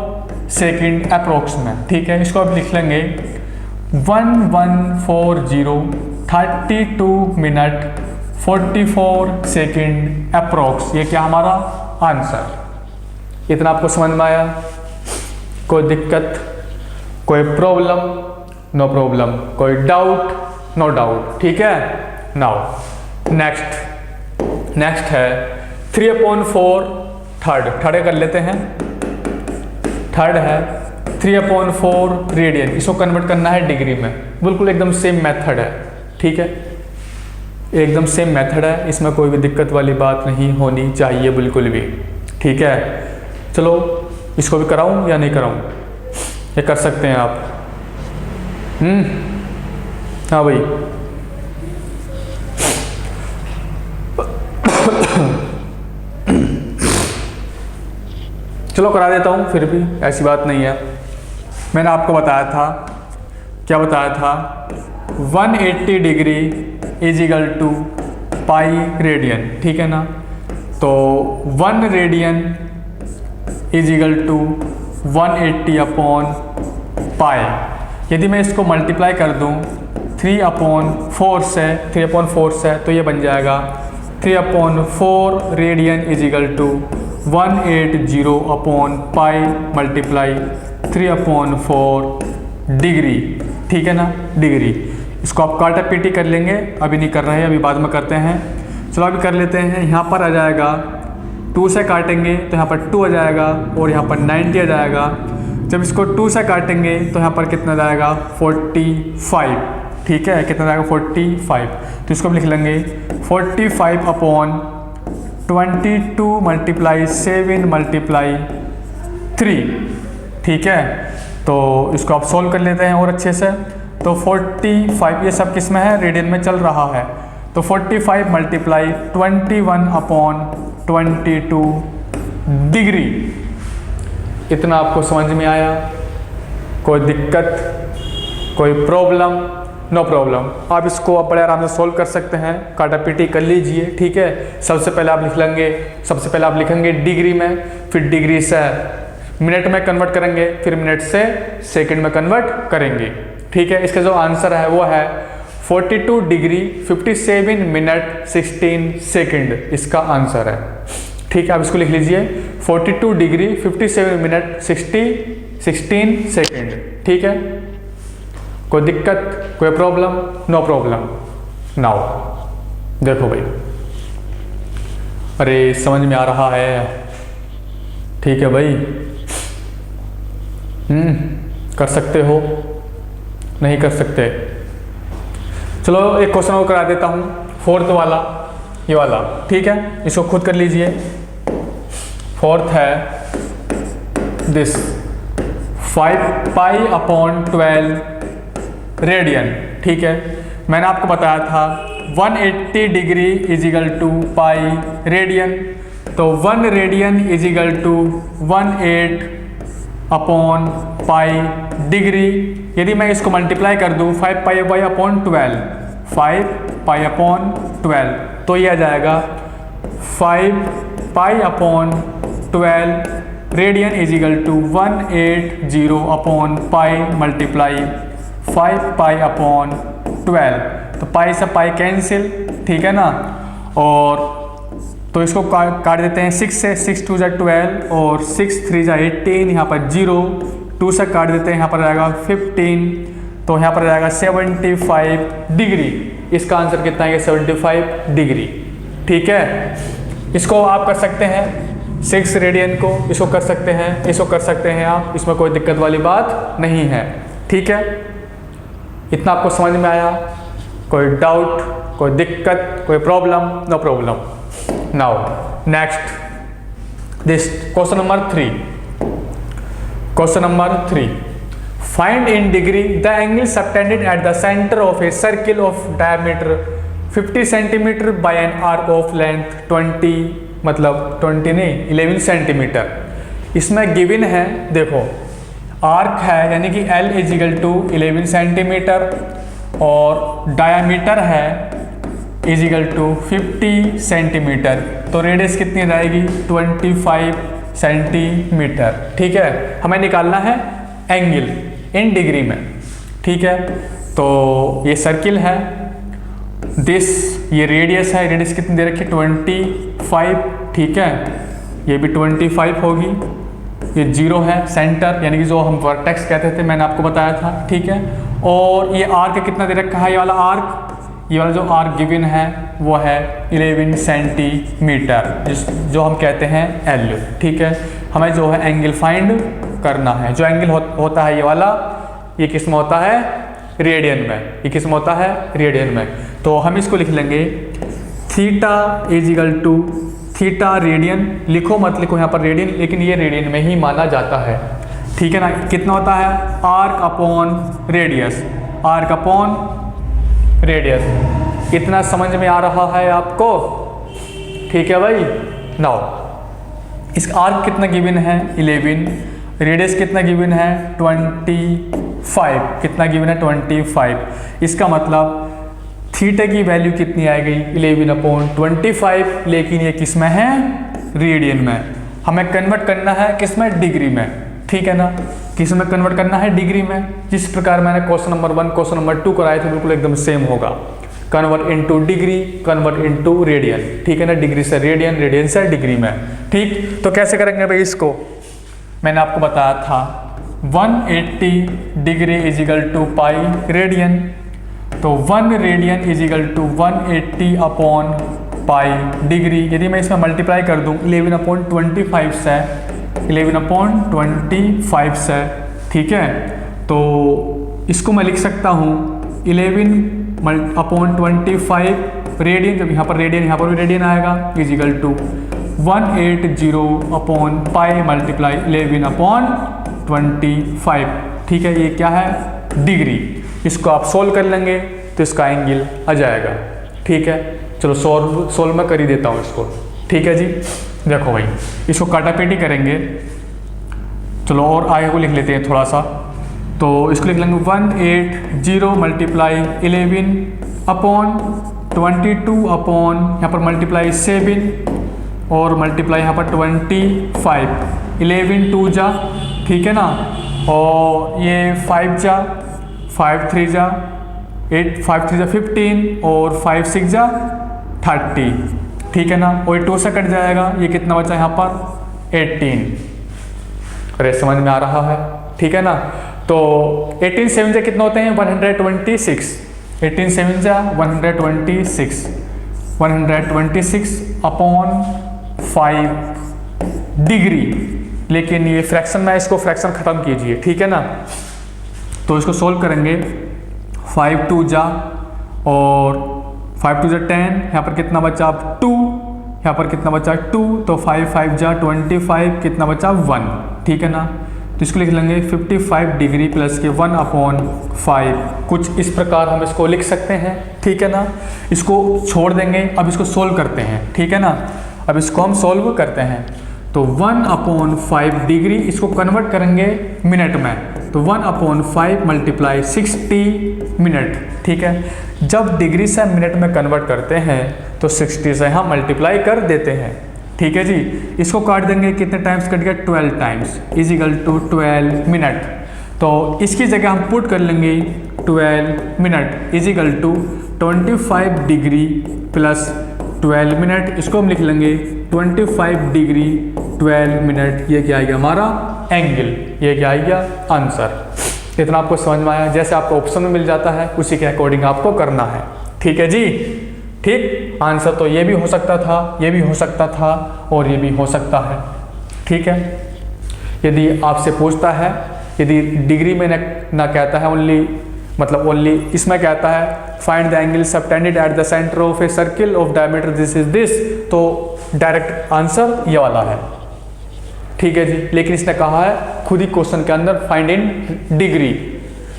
सेकेंड अप्रोक्स में। ठीक है, इसको अब लिख लेंगे 1140 32 मिनट 44 सेकेंड अप्रोक्स। ये क्या हमारा आंसर। इतना आपको समझ में आया? कोई दिक्कत? कोई प्रॉब्लम? No problem. कोई डाउट? No doubt. ठीक है, नाउ नेक्स्ट है 3/4 थर्ड कर लेते हैं। थर्ड है 3/4 रेडियन, इसको कन्वर्ट करना है डिग्री में। बिल्कुल एकदम सेम मेथड है। ठीक है, एकदम सेम मेथड है, इसमें कोई भी दिक्कत वाली बात नहीं होनी चाहिए बिल्कुल भी। ठीक है, चलो इसको भी कराऊं या नहीं कराऊं? ये कर सकते हैं आप। हाँ भाई, चलो करा देता हूँ, फिर भी ऐसी बात नहीं है। मैंने आपको बताया था, क्या बताया था, 180 degree is equal to pi radian, ठीक है ना। तो 1 radian is equal to 180 upon pi. यदि मैं इसको मल्टीप्लाई कर दूं 3/4 से, 3/4 से, तो ये बन जाएगा 3/4 radian is equal to 180 upon pi multiply 3/4 degree, ठीक है ना, डिग्री। इसको आप काटा पीटी कर लेंगे, अभी नहीं कर रहे हैं, अभी बाद में करते हैं। चलो अभी कर लेते हैं। यहाँ पर आ जाएगा 2 से काटेंगे तो यहाँ पर 2 आ जाएगा और यहाँ पर 90 आ जाएगा। जब इसको 2 से काटेंगे तो यहाँ पर कितना जाएगा 45, ठीक है, कितना जाएगा 45। तो इसको हम लिख लेंगे 45 अपॉन 22 मल्टीप्लाई 7 मल्टीप्लाई 3, ठीक है। तो इसको आप सोल्व कर लेते हैं और अच्छे से। तो 45, ये सब किस में है, रेडियन में चल रहा है। तो 45 मल्टीप्लाई 21 अपॉन 22 डिग्री। इतना आपको समझ में आया? कोई दिक्कत, कोई प्रॉब्लम? No problem. आप इसको आप बड़े आराम से सोल्व कर सकते हैं, काटा पीटी कर लीजिए, ठीक है। सबसे पहले आप लिखेंगे डिग्री में, फिर डिग्री से मिनट में कन्वर्ट करेंगे, फिर मिनट से सेकंड में कन्वर्ट करेंगे, ठीक है। इसका जो आंसर है वो है 42 डिग्री 57 मिनट 16 सेकंड, इसका आंसर है, ठीक है। आप इसको लिख लीजिए 42 डिग्री 57 मिनट 16 सेकंड, ठीक है। कोई दिक्कत, कोई प्रॉब्लम? No problem. नाउ देखो भाई, अरे समझ में आ रहा है, ठीक है भाई। कर सकते हो, नहीं कर सकते? चलो एक क्वेश्चन और करा देता हूँ, 4th वाला, ये वाला, ठीक है। इसको खुद कर लीजिए। 4th है दिस 5 पाई अपॉन 12 रेडियन, ठीक है। मैंने आपको बताया था 180 degree is equal to pi radian. तो 1 radian is equal to 18 upon pi degree. यदि मैं इसको मल्टीप्लाई कर दूं 5 पाई अपॉन 12, 5 पाई अपॉन 12, तो ये आ जाएगा 5 pi upon 12 radian is equal to 180 upon pi multiply 5 pi upon 12। तो पाई से पाई कैंसिल, ठीक है ना। और तो इसको काट देते हैं 6 से, 6 2 12 और 6 3 18, यहाँ पर 0, 2 से काट देते हैं, यहाँ पर आएगा 15, तो यहाँ पर आएगा 75 डिग्री। इसका आंसर कितना है? 75 डिग्री, ठीक है। इसको आप कर सकते हैं 6 रेडियन को, इसको कर सकते हैं, इसको कर सकते हैं आप, इसमें कोई दिक्कत वाली बात नहीं है, ठीक है। इतना आपको समझ में आया? कोई डाउट, कोई दिक्कत, कोई problem? No problem. Now next this question number 3। Question number 3, find in degree the angle subtended at the centre of a circle of diameter 50 centimetre by an arc of length 20, मतलब 20 नहीं 11 सेंटीमीटर। इसमें गिवन है, देखो आर्क है यानी कि L is equal to 11 centimetre और डायामीटर है इज इक्वल टू 50 सेंटीमीटर। तो रेडियस कितनी रहेगी? 25 सेंटीमीटर, ठीक है। हमें निकालना है एंगल इन डिग्री में, ठीक है। तो ये सर्किल है, दिस ये रेडियस है, रेडियस कितनी दे रखी है? 25, ठीक है। ये भी 25 होगी। ये 0 है सेंटर, यानी कि जो हम वर्टेक्स कहते थे, मैंने आपको बताया था, ठीक है। और ये आर्क कितना दे रखा है? ये वाला आर्क, ये वाला जो आर्क गिवन है वो है 11 सेंटीमीटर, जो हम कहते हैं L, ठीक है। हमें जो है एंगल फाइंड करना है। जो एंगल होता है ये वाला, ये किस में होता है? रेडियन में। ये किस में होता है? रेडियन में। तो हम इसको लिख लेंगे theta is equal to, theta radian लिखो मत लिखो यहाँ पर रेडियन, लेकिन ये रेडियन में ही माना जाता है, ठीक है ना। कितना होता है? Arc upon radius. Arc upon radius. इतना समझ में आ रहा है आपको? ठीक है भाई। नाउ इस आर्क कितना गिवन है 11, रेडियस कितना गिवन है 25, कितना गिवन है 25। इसका मतलब थीटा की वैल्यू कितनी आ गई 11/25, लेकिन ये किस में है रेडियन में। हमें कन्वर्ट करना है किस में डिग्री में, ठीक है ना। किस में कन्वर्ट करना है डिग्री में। जिस प्रकार मैंने क्वेश्चन नंबर 1 क्वेश्चन नंबर 2 कराए थे बिल्कुल एकदम सेम होगा। Convert into degree, convert into radian, ठीक है ना। डिग्री से रेडियन, रेडियन से डिग्री में, ठीक। तो कैसे करेंगे भाई इसको, मैंने आपको बताया था 180 degree is equal to pi radian. तो 1 radian is equal to 180 upon pi degree. यदि मैं इसमें मल्टीप्लाई कर दूं 11/25 से, 11/25 से, ठीक है। तो इसको मैं लिख सकता हूँ 11/25 रेडियन, जब यहाँ पर रेडियन यहाँ पर भी रेडियन आएगा, is equal to 180 upon pi multiply 11/25, ठीक है। ये क्या है डिग्री। इसको आप सोल्व कर लेंगे तो इसका एंगल आ जाएगा, ठीक है। चलो सोल्व मैं कर ही देता हूँ इसको, ठीक है जी। देखो भाई इसको काटापेटी करेंगे, चलो और आगे को लिख लेते हैं थोड़ा सा। तो इसको लिख लेंगे 180 मल्टीप्लाई 11/22 अपॉन यहाँ पर मल्टीप्लाई 7 और मल्टीप्लाई यहाँ पर 25, 11 2 जा, ठीक है ना। और ये 5 जा, 5 3 जा 8, 5 3 जा 15 और 5 6 जा 30, ठीक है ना। और 2 से कट जाएगा, ये कितना बचा यहाँ पर 18। अरे समझ में आ रहा है, ठीक है ना। तो 18 7 जा कितना होते हैं 126, 18 7 जा 126 अपॉन 5 डिग्री। लेकिन ये फ्रैक्शन में, इसको फ्रैक्शन खत्म कीजिए, ठीक है ना। तो इसको सोल्व करेंगे 5 2 जा और 5 2 जा 10, यहाँ पर कितना बचा 2, यहाँ पर कितना बचा 2, तो 5 5 जा 25, कितना बचा 1, ठीक है ना। तो इसको लिख लेंगे 55 डिग्री प्लस के 1/5। कुछ इस प्रकार हम इसको लिख सकते हैं, ठीक है ना। इसको छोड़ देंगे, अब इसको सोल्व करते हैं, ठीक है ना। अब इसको हम सोल्व करते हैं तो 1/5 डिग्री, इसको कन्वर्ट करेंगे मिनट में, तो 1/5 मल्टीप्लाई 60 मिनट, ठीक है। जब डिग्री से मिनट में कन्वर्ट करते हैं तो 60 से हम मल्टीप्लाई कर देते हैं, ठीक है जी। इसको काट देंगे, कितने टाइम्स कट गया 12 times, is equal to 12 minute. तो इसकी जगह हम पुट कर लेंगे 12 minute is equal to 25 degree plus 12 minute. इसको हम लिख लेंगे 25 डिग्री 12 मिनट। ये क्या आएगा हमारा एंगल, ये क्या आएगा आंसर। इतना आपको समझ में आया। जैसे आपको ऑप्शन में मिल जाता है उसी के अकॉर्डिंग आपको करना है, ठीक है जी। ठीक, आंसर तो ये भी हो सकता था, ये भी हो सकता था और ये भी हो सकता है, ठीक है। यदि आपसे पूछता है, यदि डिग्री में ना कहता है ओनली, मतलब ओनली इसमें कहता है find the angle subtended at the centre of a circle of diameter this is this, तो डायरेक्ट आंसर ये वाला है, ठीक है जी। लेकिन इसने कहा है खुद ही क्वेश्चन के अंदर find in degree,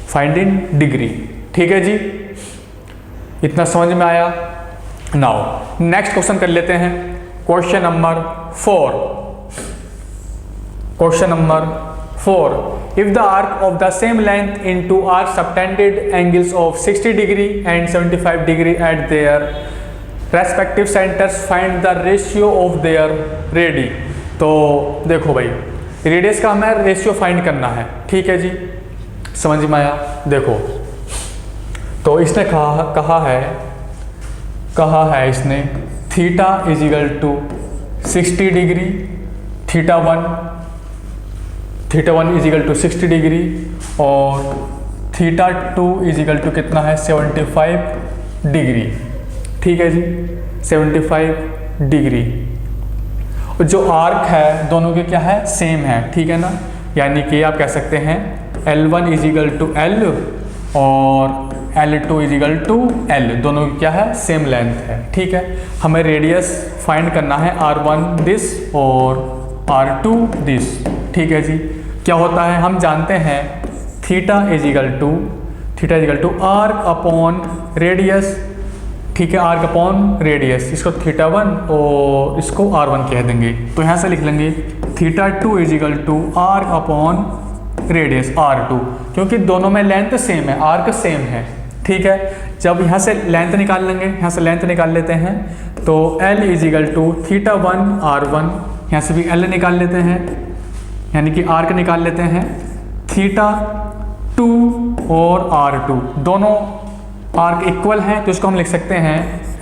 find in degree, ठीक है जी। इतना समझ में आया। नाउ नेक्स्ट क्वेश्चन कर लेते हैं, question number 4। Question number 4, if the arc of the same length in two are subtended angles of 60 degree and 75 degree at their respective centers, find the ratio of their radii। तो देखो भाई रेडियस का हमें रेशियो फाइंड करना है, ठीक है जी। समझ में आया। देखो तो इसने कहा है इसने theta is equal to 60 degree, theta 1 is equal to 60 degree और थीटा 2 इज इक्वल टू कितना है 75 डिग्री, ठीक है जी 75 डिग्री। और जो आर्क है दोनों के क्या है सेम है, ठीक है ना। यानी कि आप कह सकते हैं L1 is equal to L और L2 is equal to L, दोनों की क्या है सेम लेंथ है, ठीक है। हमें रेडियस फाइंड करना है R1 दिस और R2 दिस, ठीक है जी। क्या होता है हम जानते हैं theta is equal theta is equal to arc upon radius, ठीक है, आर्क अपॉन रेडियस, इसको थीटा 1 और इसको r1 कह देंगे। तो यहाँ से लिख लेंगे theta 2 is equal to arc upon radius r2, क्योंकि दोनों में लेंथ सेम है, आर्क सेम है, ठीक है। जब यहाँ से लेंथ निकाल लेंगे, यहाँ से लेंथ निकाल लेते हैं, तो L is equal to theta 1 r1, यहाँ से भी L निकाल लेते हैं, यानी कि आर्क निकाल लेते हैं, थीटा 2 और r2 दोनों आर्क इक्वल हैं, तो इसको हम लिख सकते हैं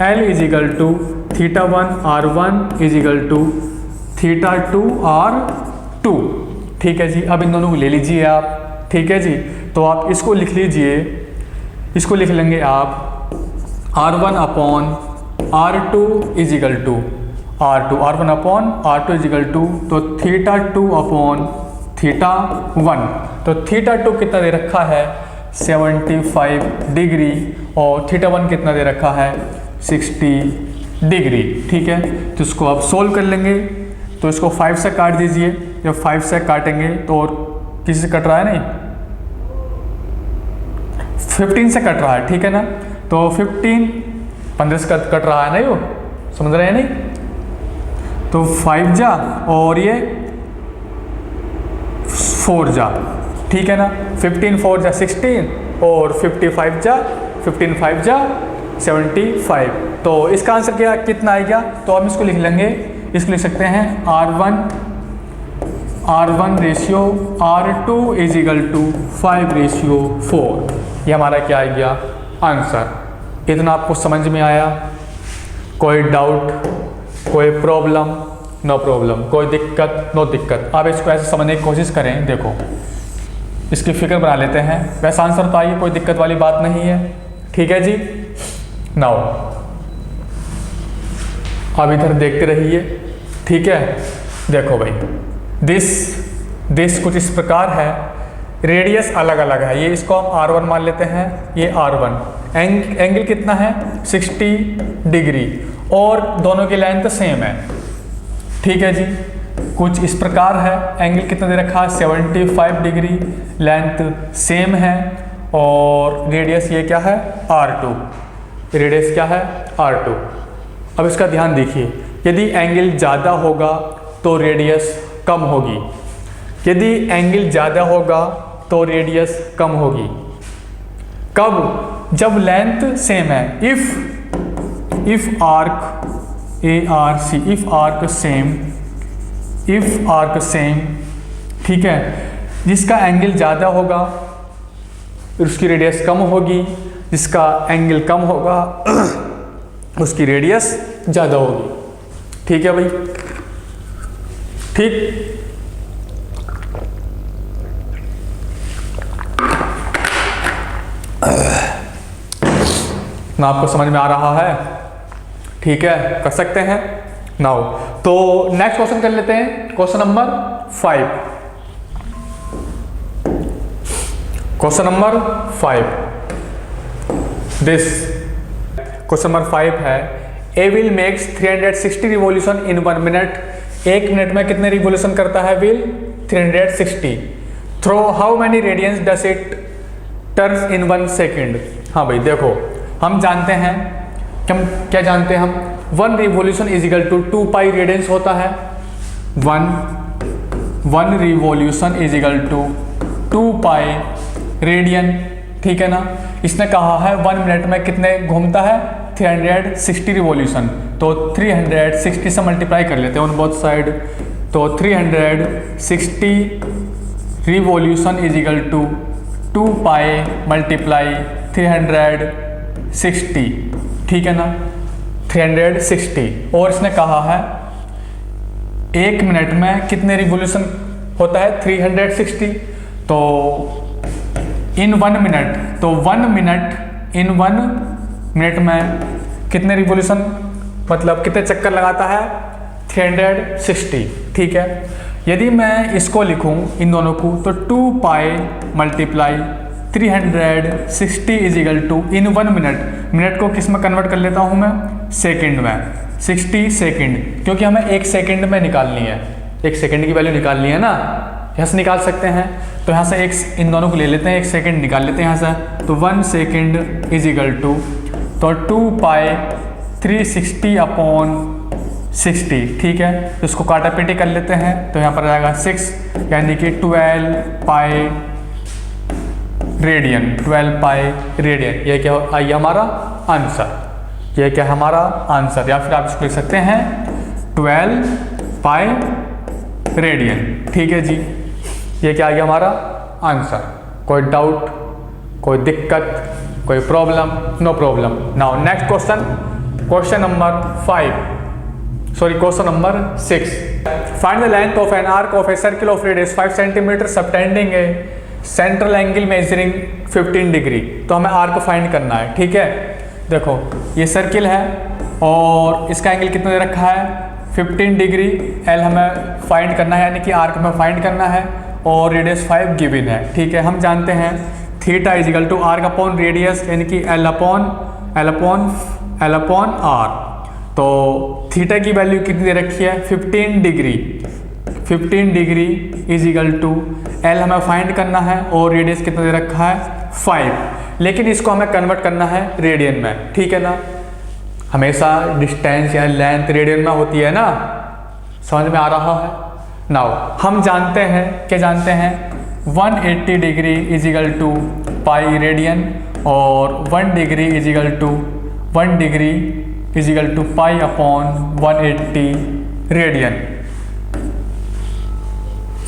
L is equal to theta 1 r1 is equal to theta 2 r2, ठीक है जी। अब इन दोनों को ले लीजिए आप, ठीक है जी। तो आप इसको लिख लीजिए, इसको लिख लेंगे आप r1 upon r2 is equal to r1 upon r2 is equal to, तो थीटा 2 अपॉन थीटा 1, तो थीटा 2 कितना दे रखा है 75 डिग्री और थीटा 1 कितना दे रखा है 60 डिग्री, ठीक है। तो इसको आप सोल्व कर लेंगे, तो इसको 5 से काट दीजिए, जब 5 से काटेंगे तो और किसी से कट रहा है नहीं, 15 से कट रहा है, ठीक है ना। तो 15 से कट रहा है ना, वो समझ रहे हैं नहीं, तो 5 जा और ये 4 जा, ठीक है ना। 15 4 जा 16 और 55 जा 75, तो इसका आंसर क्या कितना आएगा, तो हम इसको लिख लेंगे, इसको लिख सकते हैं R1 ratio R2 is equal to 5:4, ये हमारा क्या आ गया आंसर। इतना आपको समझ में आया? कोई डाउट, कोई प्रॉब्लम? No problem. कोई दिक्कत? नो दिक्कत। आप इसको ऐसे समझने की कोशिश करें, देखो इसकी फिक्र बना लेते हैं, वैसा आंसर तो आइए, कोई दिक्कत वाली बात नहीं है, ठीक है जी। नाउ अब इधर देखते रहिए, ठीक है। देखो भाई, दिस कुछ इस प्रकार है, रेडियस अलग अलग है, ये इसको हम R1 मान लेते हैं, ये R1, एंगल कितना है 60 डिग्री और दोनों की लेंथ सेम है, ठीक है जी। कुछ इस प्रकार है, एंगल कितना दे रखा है 75 डिग्री, लेंथ सेम है और रेडियस ये क्या है R2, रेडियस क्या है R2। अब इसका ध्यान देखिए, यदि एंगल ज़्यादा होगा तो रेडियस कम होगी, यदि एंगल ज़्यादा होगा तो रेडियस कम होगी। कब? जब लेंथ सेम है। If arc ARC, if arc same, ठीक है, जिसका एंगल ज़्यादा होगा उसकी रेडियस कम होगी, जिसका एंगल कम होगा उसकी रेडियस ज़्यादा होगी, ठीक है भाई, ठीक। ना आपको समझ में आ रहा है? ठीक है, कर सकते हैं नाउ। तो नेक्स्ट क्वेश्चन कर लेते हैं, question number 5। Question number 5, this question number 5 है, a wheel makes 360 revolution in 1 minute. 1 minute में कितने रिवॉल्यूशन करता है wheel? 360। Through how many radians does it turns in 1 second. हाँ भाई देखो, हम जानते हैं कि हम क्या जानते हैं, हम 1 revolution is equal to 2 pi radians होता है। 1 revolution is equal to 2 pi radian, ठीक है ना। इसने कहा है 1 मिनट में कितने घूमता है? 360 रिवॉल्यूशन। तो 360 से मल्टीप्लाई कर लेते हैं ऑन बोथ साइड, तो 360 revolution is equal to 2 pi multiply 360, ठीक है ना, 360। और इसने कहा है 1 मिनट में कितने रिवॉल्यूशन होता है? 360। तो इन 1 मिनट, तो 1 मिनट इन 1 मिनट में कितने रिवॉल्यूशन, मतलब कितने चक्कर लगाता है? 360, ठीक है। यदि मैं इसको लिखूं इन दोनों को, तो 2 pi multiply 360 is equal to in 1 minute, minute को किस में कन्वर्ट कर लेता हूं मैं? सेकंड में। 60 सेकंड, क्योंकि हमें 1 सेकंड में निकालनी है, 1 सेकंड की वैल्यू निकालनी है ना, यहाँ से निकाल सकते हैं। तो यहाँ से एक इन दोनों को ले लेते हैं, 1 सेकेंड निकाल लेते हैं यहाँ से। तो 1 सेकेंड इज इक्वल टू तो 2 पाई 360 अपॉन 60, ठीक है। तो इसको काटा पीटी कर लेते हैं। तो यहाँ पर आ जाएगा 6 यानी कि 12 पाई रेडियन, 12 पाई रेडियन। ये क्या आइए हमारा आंसर, ये क्या हमारा आंसर। या फिर आप इसको लिख सकते हैं 12 पाई रेडियन, ठीक है जी। ये क्या आ गया हमारा आंसर। कोई डाउट, कोई दिक्कत, कोई problem? No problem. Now next question, question number 6। Find the length of an arc of a circle of radius 5 centimetre subtending a central angle measuring 15 degree. तो हमें आर्क को फाइंड करना है, ठीक है। देखो ये सर्किल है और इसका एंगल कितना दे रखा है 15 डिग्री। एल हमें फाइंड करना है, यानी कि आर्क हमें फाइंड करना है और रेडियस 5 गिवन है, ठीक है। हम जानते हैं theta is equal to arc upon radius, यानी कि एल अपॉन आर। तो थीटा की वैल्यू कितनी दे रखी है 15 degree. 15 degree is equal to L हमें फाइंड करना है और रेडियस कितना दे रखा है 5। लेकिन इसको हमें कन्वर्ट करना है रेडियन में, ठीक है ना। हमेशा डिस्टेंस या लेंथ रेडियन में होती है ना, समझ में आ रहा है। नाउ हम जानते हैं, क्या जानते हैं 180 degree is equal to pi radian और 1 degree is equal to pi upon 180 radian.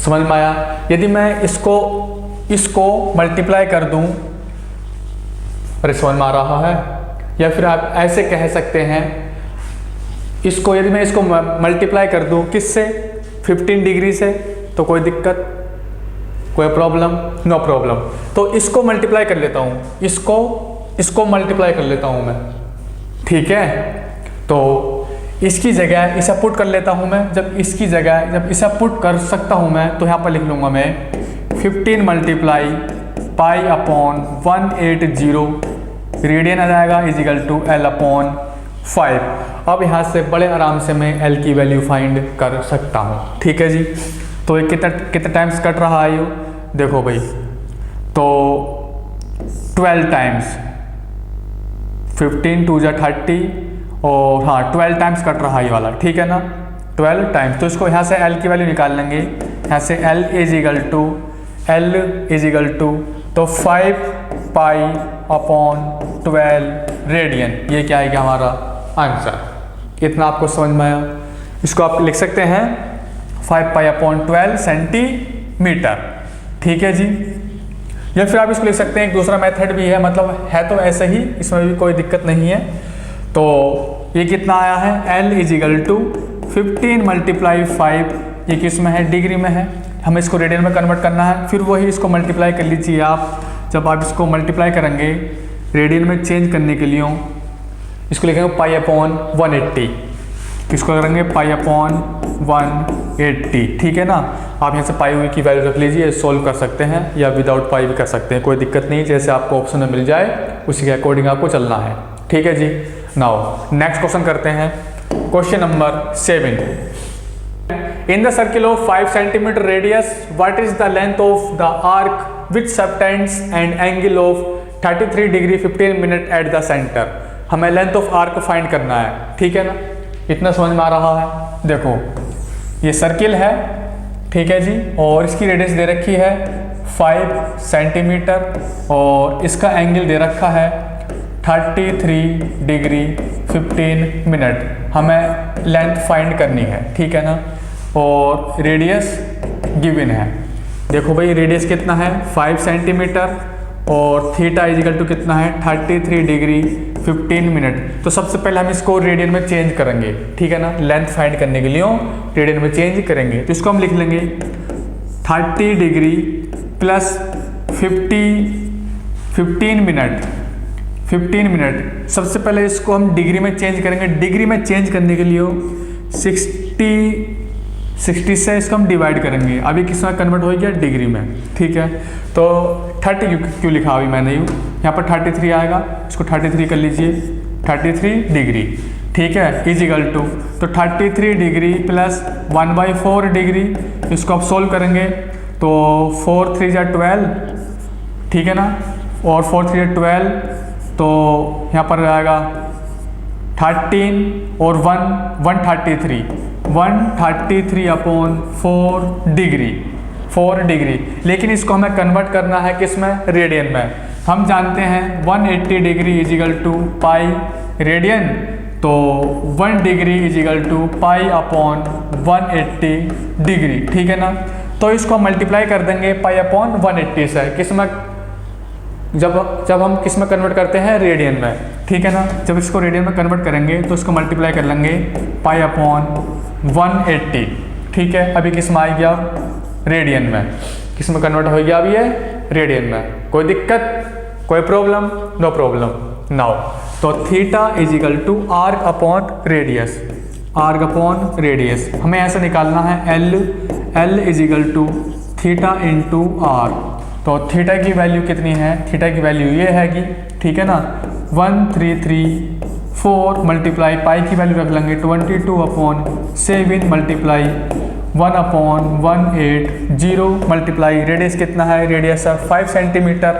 समझ में आया। यदि मैं इसको मल्टीप्लाई कर दूं, अरे समझ में आ रहा है। या फिर आप ऐसे कह सकते हैं इसको, यदि मैं इसको मल्टीप्लाई कर दूं किससे 15 डिग्री से, तो कोई दिक्कत, कोई प्रॉब्लम? No problem. तो इसको मल्टीप्लाई कर लेता हूं, इसको मल्टीप्लाई कर लेता हूं मैं, ठीक है। तो इसकी जगह इसे पुट कर लेता हूं मैं। जब इसे पुट कर सकता हूं मैं, तो यहाँ पर लिख लूंगा मैं 15 मल्टीप्लाई पाई अपॉन 180 रेडियन आ जाएगा is equal to L upon 5। अब यहाँ से बड़े आराम से मैं एल की वैल्यू फाइंड कर सकता हूँ, ठीक है जी। तो ये कितने टाइम्स कट रहा है ये, देखो भाई। तो 12 टाइम्स, 15 2 जा 30 और हाँ 12 टाइम्स कट रहा है ये वाला, ठीक है ना, 12 टाइम्स। तो इसको यहाँ से एल की वैल्यू निकाल लेंगे। यहाँ से एल इज इक्वल टू तो 5 पाई अपॉन 12 रेडियन। ये क्या आएगा हमारा आंसर। इतना आपको समझ में आया। इसको आप लिख सकते हैं 5 पाई अपॉन 12 सेंटीमीटर, ठीक है जी। या फिर आप इसको लिख सकते हैं, एक दूसरा मेथड भी है, मतलब है तो ऐसे ही, इसमें भी कोई दिक्कत नहीं है। तो ये कितना आया है L is equal to 15 multiply 5, ये किस में है डिग्री में है, हमें इसको रेडियन में कन्वर्ट करना है। फिर वही इसको मल्टीप्लाई कर लीजिए आप। जब आप इसको मल्टीप्लाई करेंगे रेडियन में चेंज करने के लिए, इसको लिखेंगे पाई अपॉन 180, इसको करेंगे पाई अपॉन 180, ठीक है ना। आप यहाँ से पाई हुई की वैल्यू रख लीजिए, सोल्व कर सकते हैं या विदाउट पाई भी कर सकते हैं, कोई दिक्कत नहीं। जैसे आपको ऑप्शन में मिल जाए उसी के अकॉर्डिंग आपको चलना है, ठीक है जी। नाउ नेक्स्ट क्वेश्चन करते हैं, question number 7। In the circle of 5 cm radius, what is the length of the arc which subtends an angle of 33 degree 15 minute at the center? हमें लेंथ ऑफ आर्क फाइंड करना है, ठीक है ना। इतना समझ में आ रहा है। देखो ये सर्किल है, ठीक है जी, और इसकी रेडियस दे रखी है 5 सेंटीमीटर और इसका एंगल दे रखा है 33 डिग्री 15 मिनट। हमें लेंथ फाइंड करनी है, ठीक है ना, और रेडियस गिवन है। देखो भाई रेडियस कितना है 5 सेंटीमीटर और थीटा इज इक्वल टू कितना है 33 डिग्री 15 मिनट। तो सबसे पहले हम इसको रेडियन में चेंज करेंगे, ठीक है ना। लेंथ फाइंड करने के लिए रेडियन में चेंज करेंगे, तो इसको हम लिख लेंगे 30 डिग्री प्लस 15 मिनट। सबसे पहले इसको हम डिग्री में चेंज करेंगे। डिग्री में चेंज करने के लिए 60 से इसको हम डिवाइड करेंगे। अभी किस में कन्वर्ट हो गया डिग्री में, ठीक है। तो 30 क्यों लिखा अभी मैंने, यहाँ पर 33 आएगा, इसको 33 कर लीजिए, 33 डिग्री, ठीक है, इज इक्वल टू तो 33 डिग्री प्लस 1/4 डिग्री। इसको आप सोल्व करेंगे तो 4 3 जा 12, ठीक है ना, और 4 3 जा 12, तो यहाँ पर आएगा 13 और 133 अपॉन 4 डिग्री। लेकिन इसको हमें कन्वर्ट करना है किस में, रेडियन में। हम जानते हैं 180 degree is equal to pi radian, तो 1 degree is equal to pi upon 180 degree, ठीक है ना। तो इसको मल्टीप्लाई कर देंगे पाई अपॉन 180 से, किस में, जब हम किस में कन्वर्ट करते हैं, रेडियन में, ठीक है ना। जब इसको रेडियन में कन्वर्ट करेंगे तो इसको मल्टीप्लाई कर लेंगे पाई अपॉन 180, ठीक है। अभी किस में आ गया, रेडियन में, किस में कन्वर्ट हो गया अभी ये, रेडियन में। कोई दिक्कत, कोई प्रॉब्लम, नो प्रॉब्लम नाउ। तो theta is equal to arc upon radius, हमें ऐसा निकालना है L is equal to theta into R. तो थीटा की वैल्यू कितनी है, थीटा की वैल्यू ये है कि, ठीक है ना, 1334 मल्टीप्लाई पाई की वैल्यू रख लेंगे 22/7 मल्टीप्लाई 1/180 मल्टीप्लाई रेडियस कितना है, रेडियस है 5 सेंटीमीटर,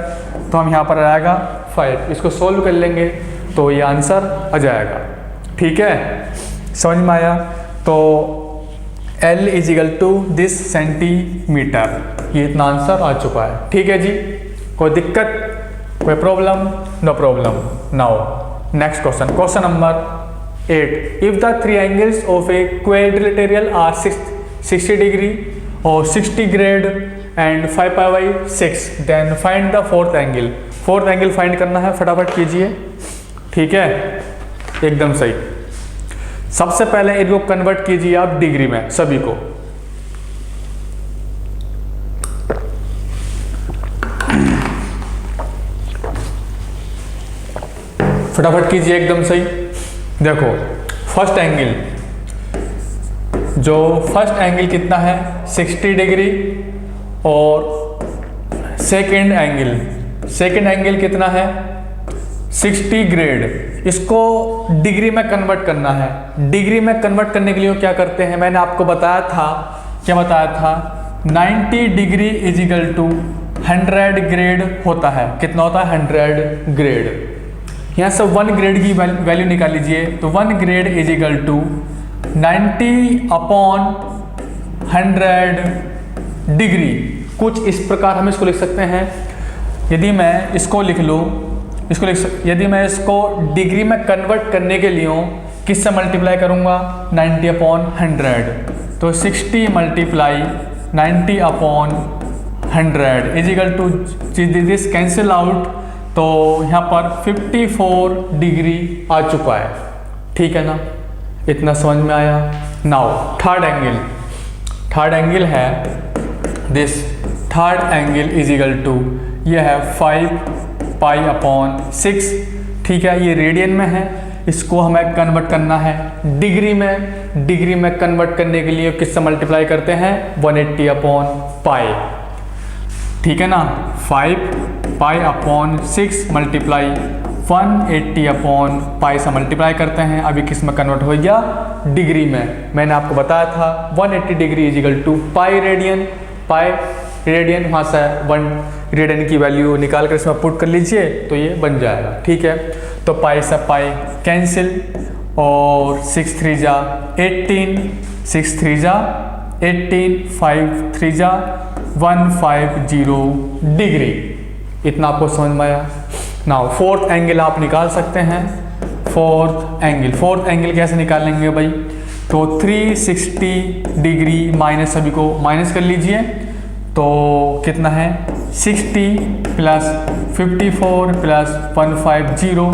तो हम यहाँ पर आएगा 5। इसको सोल्व कर लेंगे तो ये आंसर आ जाएगा, ठीक है, समझ में आया। तो L is equal to this centimetre, ये इतना आंसर आ चुका है, ठीक है जी। कोई दिक्कत, कोई problem, no problem now. Next question number 8। If the three angles of a quadrilateral are 60 degree और 60 grade and 5π/6, then find the fourth angle. Fourth angle find करना है, फटाफट कीजिए, ठीक है, एकदम सही। सबसे पहले इनको कन्वर्ट कीजिए आप डिग्री में, सभी को। फटाफट कीजिए, एकदम सही। देखो फर्स्ट एंगल, जो फर्स्ट एंगल कितना है, 60 डिग्री, और सेकेंड एंगल कितना है, 60 ग्रेड। इसको डिग्री में कन्वर्ट करना है। डिग्री में कन्वर्ट करने के लिए क्या करते हैं, मैंने आपको बताया था, क्या बताया था, 90 degree is equal to 100 grade होता है। कितना होता है, 100 ग्रेड। यहाँ से 1 ग्रेड की वैल्यू निकाल लीजिए, तो 1 grade is equal to 90/100 degree. कुछ इस प्रकार हम इसको लिख सकते हैं। यदि मैं इसको लिख लूँ, यदि मैं इसको डिग्री में कन्वर्ट करने के लिए किससे मल्टीप्लाई करूँगा, 90/100, तो 60 multiply 90/100 is equal to, this cancel out, तो यहाँ पर 54 डिग्री आ चुका है, ठीक है ना, इतना समझ में आया। नाउ थर्ड एंगल है this, third angle is equal to, ये है 5π/6, ठीक है, ये रेडियन में है। इसको हमें कन्वर्ट करना है डिग्री में। डिग्री में कन्वर्ट करने के लिए किससे मल्टीप्लाई करते हैं, 180/π, ठीक है ना। 5π/6 मल्टीप्लाई 180/π से मल्टीप्लाई करते हैं। अभी किस में कन्वर्ट हो गया, डिग्री में। मैंने आपको बताया था 180 degree is equal to pi radian, वहाँ से 1 रेडियन की वैल्यू निकाल कर इसमें पुट कर लीजिए, तो ये बन जाएगा, ठीक है। तो पाई से पाई कैंसिल, और 6 3 जा 18, 6 3 जा 18, 5 3 जा 150 डिग्री। इतना आपको समझ में आया। नाउ फोर्थ एंगल आप निकाल सकते हैं। फोर्थ एंगल कैसे निकालेंगे भाई, तो 360 डिग्री माइनस, सभी को माइनस कर लीजिए, तो कितना है, 60 प्लस 54 प्लस 150,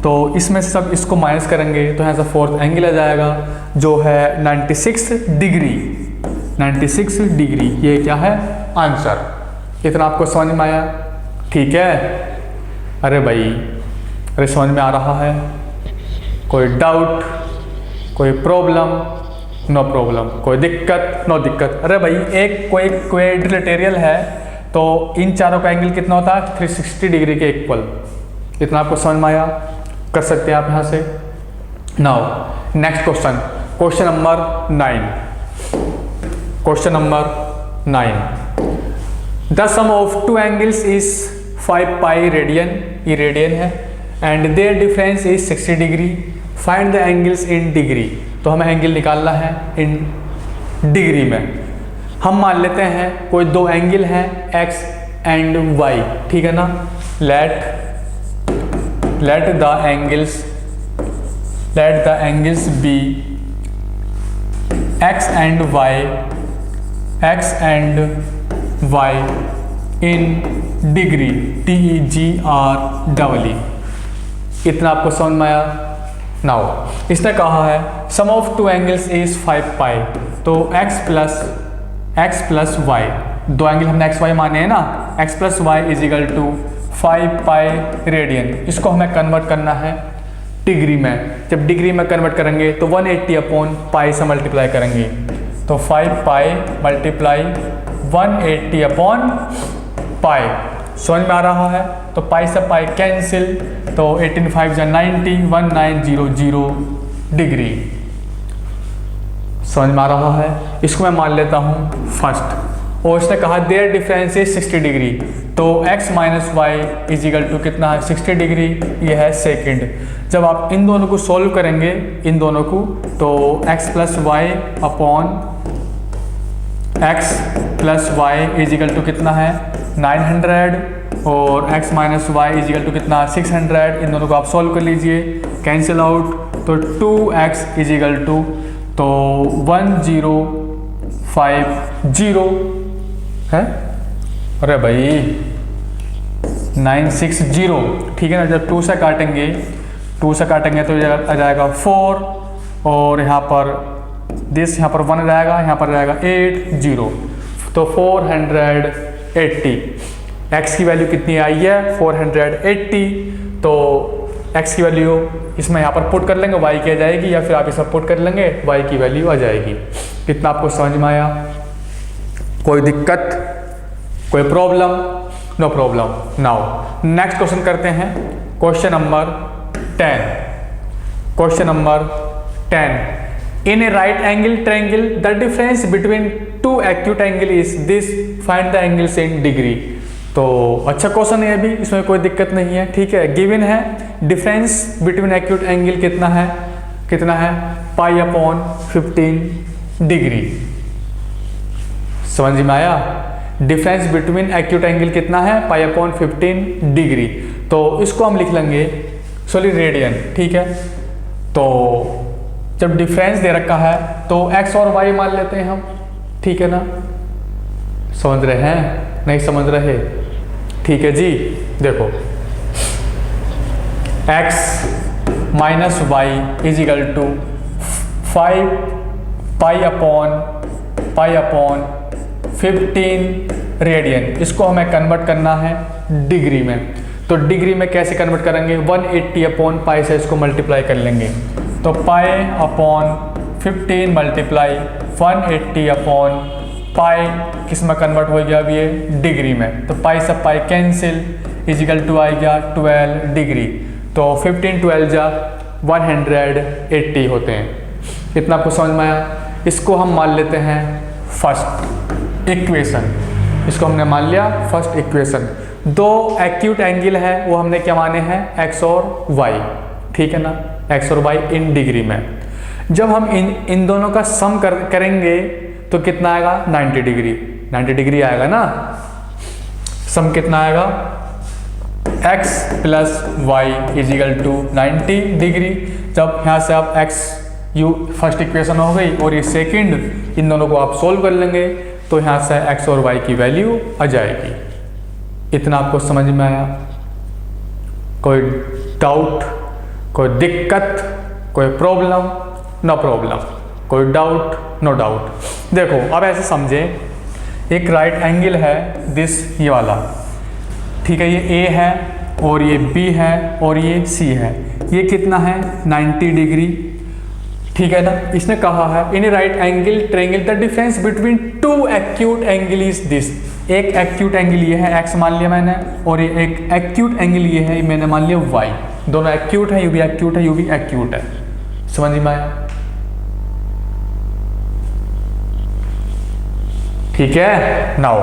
तो इसमें से सब इसको माइनस करेंगे तो यहाँ से फोर्थ एंगल आ जाएगा, जो है 96 डिग्री। ये क्या है, आंसर। इतना आपको समझ में आया, ठीक है। अरे भाई, अरे समझ में आ रहा है, कोई डाउट, कोई प्रॉब्लम, नो प्रॉब्लम, कोई दिक्कत, नो दिक्कत। अरे भाई, कोई क्वाड्रिलेटरल है तो इन चारों का एंगल कितना होता है, 360 डिग्री के इक्वल। इतना आपको समझ में आया, कर सकते हैं आप यहाँ से। Now next question number 9। The sum of two angles is 5 pi radian, ये रेडियन है, and their difference is 60 degree, find the angles in degree. तो हमें एंगल निकालना है इन डिग्री में। हम मान लेते हैं कोई दो एंगल हैं x एंड y, ठीक है ना। Let the angles be x and y in degree, DEGREE। इतना आपको समझ में आया। नाउ इसने कहा है sum of two angles is 5 pi, तो x प्लस y, दो एंगल हमने x y माने हैं ना, x plus y is equal to 5 pi radian. इसको हमें कन्वर्ट करना है डिग्री में। जब डिग्री में कन्वर्ट करेंगे तो 180 अपॉन पाई से मल्टीप्लाई करेंगे, तो 5 पाई मल्टीप्लाई 180 अपॉन पाई। समझ में आ रहा है। तो पाई से पाई कैंसिल, तो 18 5 जा 90, 1900 डिग्री। समझ में आ रहा है। इसको मैं मान लेता हूँ फर्स्ट, और इसने कहा देयर डिफरेंस इज 60 डिग्री, तो x minus y is equal to कितना है 60 डिग्री, ये है सेकंड। जब आप इन दोनों को सॉल्व करेंगे, इन दोनों को, तो x plus y upon x plus y is equal to कितना है 900, और x minus y is equal to कितना 600। इन दोनों को आप सॉल्व कर लीजिए, कैंसिल आउट, तो 2x इज इक्वल टू, तो 1050 है, अरे भाई 960, ठीक है ना। जब 2 से काटेंगे तो ये आ जाएगा 4, और यहाँ पर यहाँ पर 1 रहेगा, यहाँ पर रहेगा 80, तो 480। x की वैल्यू कितनी आई है 480, तो x की वैल्यू इसमें यहाँ पर पुट कर लेंगे, y की आ जाएगी, या फिर आप इसमें पुट कर लेंगे, y की वैल्यू आ जाएगी। कितना आपको समझ में आया? कोई दिक्कत, कोई problem? No problem. Now next question करते हैं, question number 10। Question number 10, in a right angle triangle the difference between two acute angle is this, find the angles in degree. तो अच्छा क्वेश्चन है अभी, इसमें कोई दिक्कत नहीं है, ठीक है। गिवन है डिफरेंस बिटवीन एक्यूट एंगल कितना है पाई अपॉन 15 डिग्री। समझ में आया? डिफरेंस बिटवीन एक्यूट एंगल कितना है पाई अपॉन 15 डिग्री। तो इसको हम लिख लेंगे सॉरी रेडियन, ठीक है। तो जब डिफरेंस दे रखा है तो x और y मान लेते हैं हम, ठीक है ना। समझ रहे हैं? नहीं समझ रहे? ठीक है जी। देखो x minus y is equal to 5 pi upon 15 radian. इसको हमें कन्वर्ट करना है डिग्री में। तो डिग्री में कैसे कन्वर्ट करेंगे? 180 अपॉन पाई से इसको मल्टीप्लाई कर लेंगे, तो पाई अपॉन 15 मल्टीप्लाई 180 अपॉन पाई किस में कन्वर्ट हो गया अब ये डिग्री में, तो पाई से पाई कैंसिल, इजिकल टू आ गया 12 डिग्री। तो 15 12 जा 180 होते हैं। इतना आपको समझ में आया? इसको हम मान लेते हैं फर्स्ट इक्वेशन। इसको हमने मान लिया फर्स्ट इक्वेशन। दो एक्यूट एंगल है वो हमने क्या माने हैं x और y, ठीक है ना, x और y इन डिग्री में। जब हम इन दोनों का सम करेंगे तो कितना आएगा 90 डिग्री। 90 डिग्री आएगा ना। सम कितना आएगा x plus y is equal to 90 degree. जब यहाँ से आप x यू फर्स्ट इक्वेशन हो गई और ये सेकंड, इन दोनों को आप सोल्व कर लेंगे तो यहाँ से x और y की वैल्यू आ जाएगी। इतना आपको समझ में आया? कोई डाउट, कोई दिक्कत, कोई प्रॉब्लम? No problem. कोई डाउट? No doubt. देखो अब ऐसे समझें, एक राइट एंगल है दिस, ये वाला, ठीक है, ये A है और ये B है और ये C है। ये कितना है 90 डिग्री, ठीक है ना। इसने कहा है in right angle triangle the difference between two acute angle is this. एक एक्यूट एंगल ये है x मान लिया मैंने, और ये एक एक्यूट एंगल ये है मैंने मान लिया y। दोनों एक्यूट है, यू भी एक्यूट है, यू भी एक्यूट है। समझ में आया? ठीक है। नाउ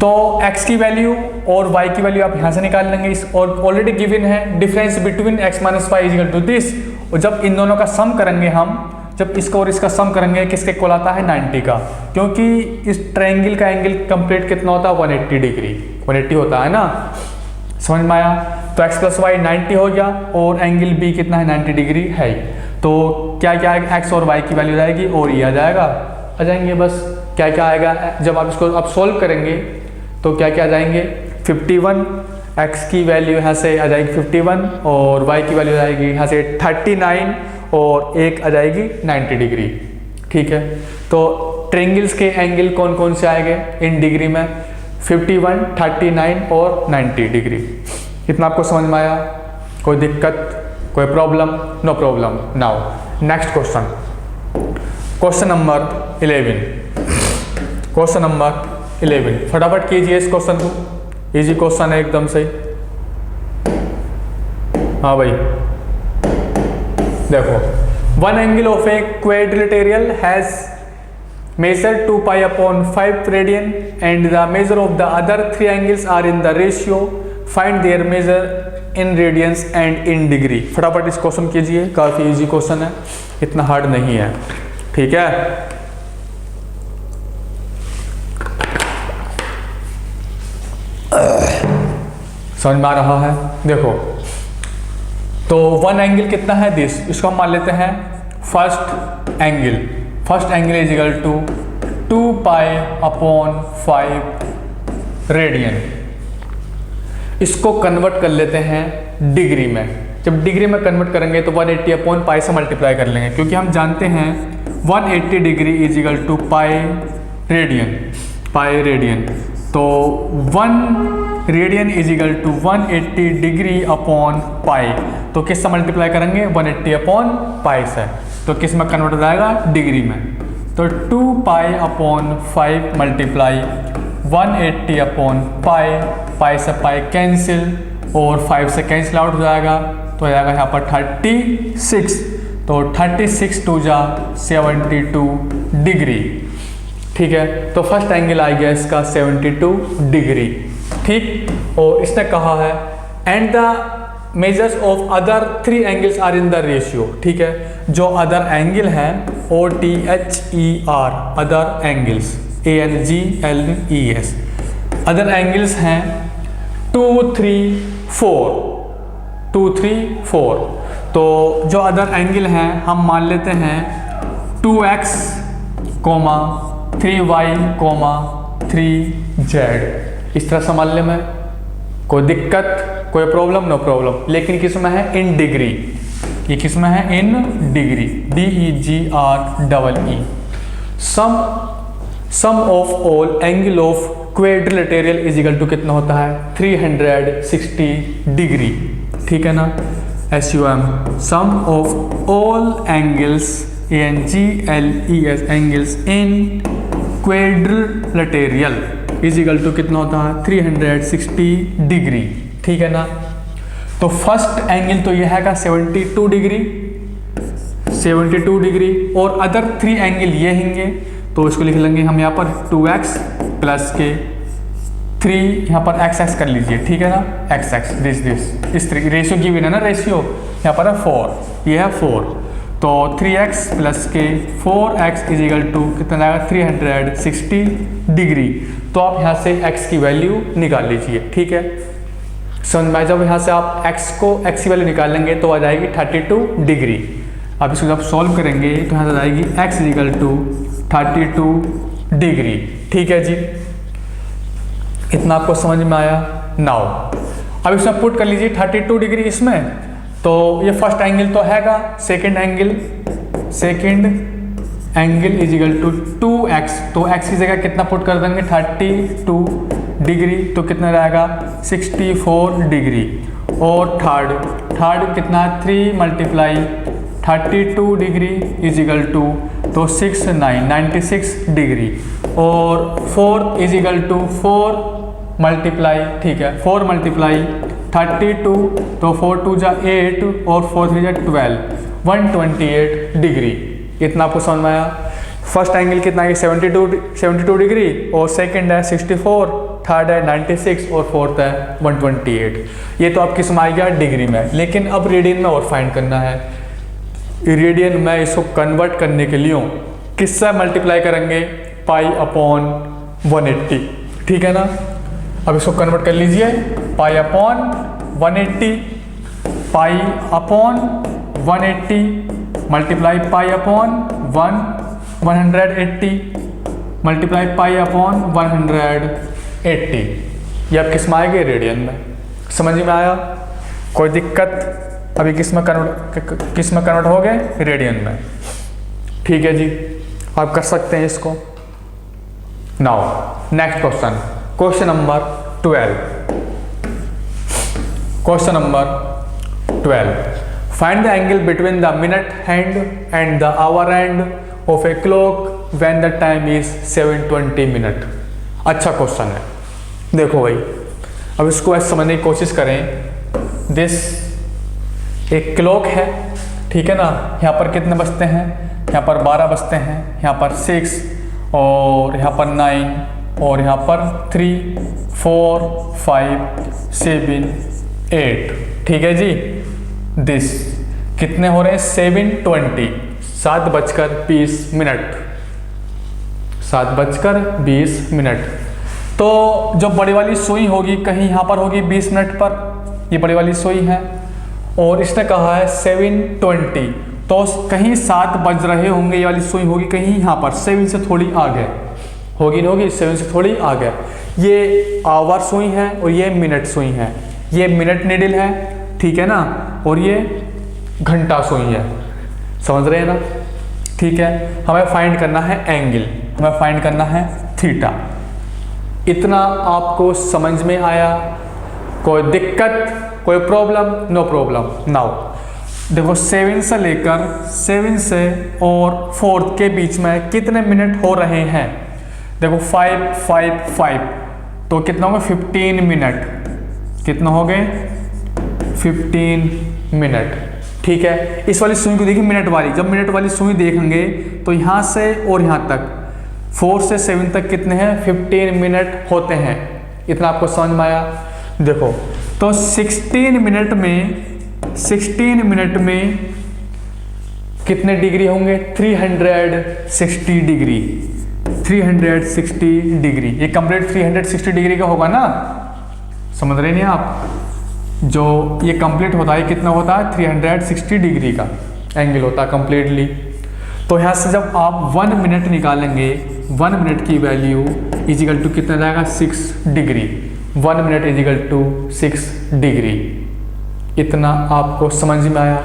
तो x की वैल्यू और y की वैल्यू आप यहाँ से निकाल लेंगे, इस और ऑलरेडी गिवन है difference between x minus y is equal to this. और जब इन दोनों का सम करेंगे हम, जब इसका और इसका सम करेंगे, किसके इक्वल आता है 90 का, क्योंकि इस ट्रायंगल का एंगल कंप्लीट कितना होता है 180 डिग्री, 180 होता है ना, समझ में आया। तो x प्लस वाई 90 हो गया और एंगल b कितना है 90 डिग्री है। तो क्या क्या x और y की वैल्यू जाएगी और ये आ जाएगा, आ जाएंगे बस। क्या क्या आएगा जब आप इसको अब सोल्व करेंगे तो क्या क्या आ जाएंगे 51, x की वैल्यू यहाँ से आ जाएगी 51 और y की वैल्यू आ जाएगी यहाँ से 39 और एक आ जाएगी 90 डिग्री। ठीक है, तो ट्रायंगल्स के एंगल कौन कौन से आएंगे इन डिग्री में 51, 39 और 90 डिग्री। इतना आपको समझ में आया? कोई दिक्कत, कोई problem? No problem. Now next question, question number 11। Question number 11 फटाफट कीजिए इस क्वेश्चन को, इजी क्वेश्चन है एकदम से। हाँ भाई देखो, one angle of a quadrilateral has measure 2 pi upon 5 radian and the measure of the other three angles are in the ratio, find their measure in radians and in degree। फटाफट इस क्वेश्चन कीजिए, काफी इजी क्वेश्चन है, इतना हार्ड नहीं है। ठीक है, समझ में आ रहा है? देखो तो वन एंगल कितना है दिस, इसको हम मान लेते हैं first angle. First angle is equal to 2 pi upon 5 radian. इसको कन्वर्ट कर लेते हैं डिग्री में। जब डिग्री में कन्वर्ट करेंगे तो 180 अपॉन पाई से मल्टीप्लाई कर लेंगे, क्योंकि हम जानते हैं 180 degree is equal to pi radian. Pi radian तो 1 radian is equal to 180 degree upon pi. तो किस से मल्टीप्लाई करेंगे 180 अपॉन पाई से, तो किस में कन्वर्ट हो जाएगा डिग्री में। तो 2 पाई अपॉन 5 मल्टीप्लाई 180 अपॉन पाई, पाई से पाई कैंसिल और 5 से कैंसिल आउट हो जाएगा, तो आ जाएगा यहाँ पर 36। तो 36 टू जा 72 डिग्री। ठीक है, तो फर्स्ट एंगल आ गया इसका 72 डिग्री। ठीक, और इसने कहा है and the measures of other 3 angles are in the ratio. ठीक है, जो अदर एंगल है OTHER, other angles ANGLES, other angles हैं 2, 3, 4, 2, 3, 4। तो जो अदर एंगल हैं हम मान लेते हैं 2x, 3y, 3z। इस तरह संभाल ले में कोई दिक्कत, कोई प्रॉब्लम? No problem. लेकिन किस में है इन डिग्री, ये किस में है in degree, DEGREE। Sum of all angle of quadrilateral is equal to कितना होता है 360 डिग्री। ठीक है ना, SUM sum of all angles ANGLES angles in quadrilateral is equal to कितना होता है 360 डिग्री। ठीक है ना, तो फर्स्ट एंगल तो यह है 72 डिग्री, 72 डिग्री, और अदर 3 एंगल ये होंगे, तो इसको लिख लेंगे हम यहाँ पर 2x प्लस के 3, यहाँ पर x कर लीजिए। ठीक है ना, x दिस इस तरीके रेशियो की भी है ना, रेशियो यहाँ पर है 4, ये है 4, तो 3x प्लस के 4x इज इक्वल टू कितना आएगा 360 डिग्री। तो आप यहाँ से x की वैल्यू निकाल लीजिए। ठीक है, समझ में, जब यहाँ से आप x की वैल्यू निकाल लेंगे तो आ जाएगी 32 डिग्री। अब इसको जब सॉल्व करेंगे तो यहाँ से आ जाएगी x is equal to 32 degree. ठीक है जी, इतना आपको समझ में आया? नाउ अब इसमें पुट कर लीजिए 32 डिग्री इसमें, तो ये फर्स्ट एंगल तो हैगा, second angle is equal to 2x, तो x की जगह कितना पुट कर देंगे 32 डिग्री, तो कितना रहेगा 64 डिग्री। और थर्ड कितना 3 multiply 32 degree is equal to तो 96 डिग्री। और 4 इज इक्वल टू 4 मल्टीप्लाई, ठीक है 4 मल्टीप्लाई 32, तो 4 2 जा 8 और 4 3 जा 12, 128 डिग्री। इतना आपको समझ में आया? फर्स्ट एंगल कितना है 72 डिग्री और सेकंड है 64 थर्ड है 96 और फोर्थ है 128। ये तो आपकी समझ गया डिग्री में। लेकिन अब रेडियन में और फाइंड करना है। रेडियन में इसको कन्वर्ट करने के लिए किससे मल्टीप्लाई करेंगे, पाई अपॉन 180, ठीक है ना। अब इसको कन्वर्ट कर लीजिए, पाई अपॉन 180, पाई upon 180 multiply pi upon 180 multiply pi upon 180। ये अब किस में आएगी, रेडियन में। समझ में आया, कोई दिक्कत? अभी किस में कन्वर्ट हो गए, रेडियन में। ठीक है जी, आप कर सकते हैं इसको। Now next question, question number 12। Question number 12, find the angle between the minute hand and the hour hand of a clock when the time is 7:20 minute. अच्छा क्वेश्चन है, देखो भाई। अब इसको ऐसे समझने की कोशिश करें। दिस एक क्लॉक है, ठीक है ना। यहाँ पर कितने बजते हैं, यहाँ पर 12 बजते हैं, यहाँ पर 6 और यहाँ पर 9 और यहाँ पर 3 4 5 7 8, ठीक है जी। दिस कितने हो रहे हैं, 7:20, 7:20, 7:20। तो जो बड़ी वाली सुई होगी कहीं यहाँ पर होगी 20 मिनट पर, ये बड़ी वाली सुई है। और इसने कहा है 7:20, तो कहीं 7 बज रहे होंगे, ये वाली सुई होगी कहीं यहाँ पर 7 से थोड़ी आगे होगी, नहीं होगी, 7 से थोड़ी आगे। ये आवर सुई है और ये मिनट सुई है। ये मिनट नीडल है, ठीक है ना, और ये घंटा सुई है। समझ रहे हैं ना, ठीक है। हमें फाइंड करना है एंगल, हमें फाइंड करना है थीटा। इतना आपको समझ में आया? कोई दिक्कत, कोई प्रॉब्लम? No problem. नाउ देखो 7 से लेकर 7 से और 4 के बीच में कितने मिनट हो रहे हैं। देखो 5 5 5, तो कितना हो गया, 15 मिनट। कितना हो गए, 15 मिनट, ठीक है। इस वाली सुई को देखिए, मिनट वाली। जब मिनट वाली सुई देखेंगे तो यहाँ से और यहाँ तक 4 से 7 तक कितने हैं, 15 मिनट होते हैं। इतना आपको समझ में आया? देखो तो 16 मिनट में कितने डिग्री होंगे, 360 डिग्री। 360 डिग्री, ये कंप्लीट 360 डिग्री का होगा ना। समझ रहे नहीं आप? जो ये कंप्लीट होता है कितना होता है, 360 डिग्री का एंगल होता है कंप्लीटली। तो यहाँ से जब आप 1 मिनट निकालेंगे, 1 मिनट की वैल्यू इजिकल टू कितना जाएगा, 6 degree. 1 minute is equal to 6 degree. इतना आपको समझ में आया?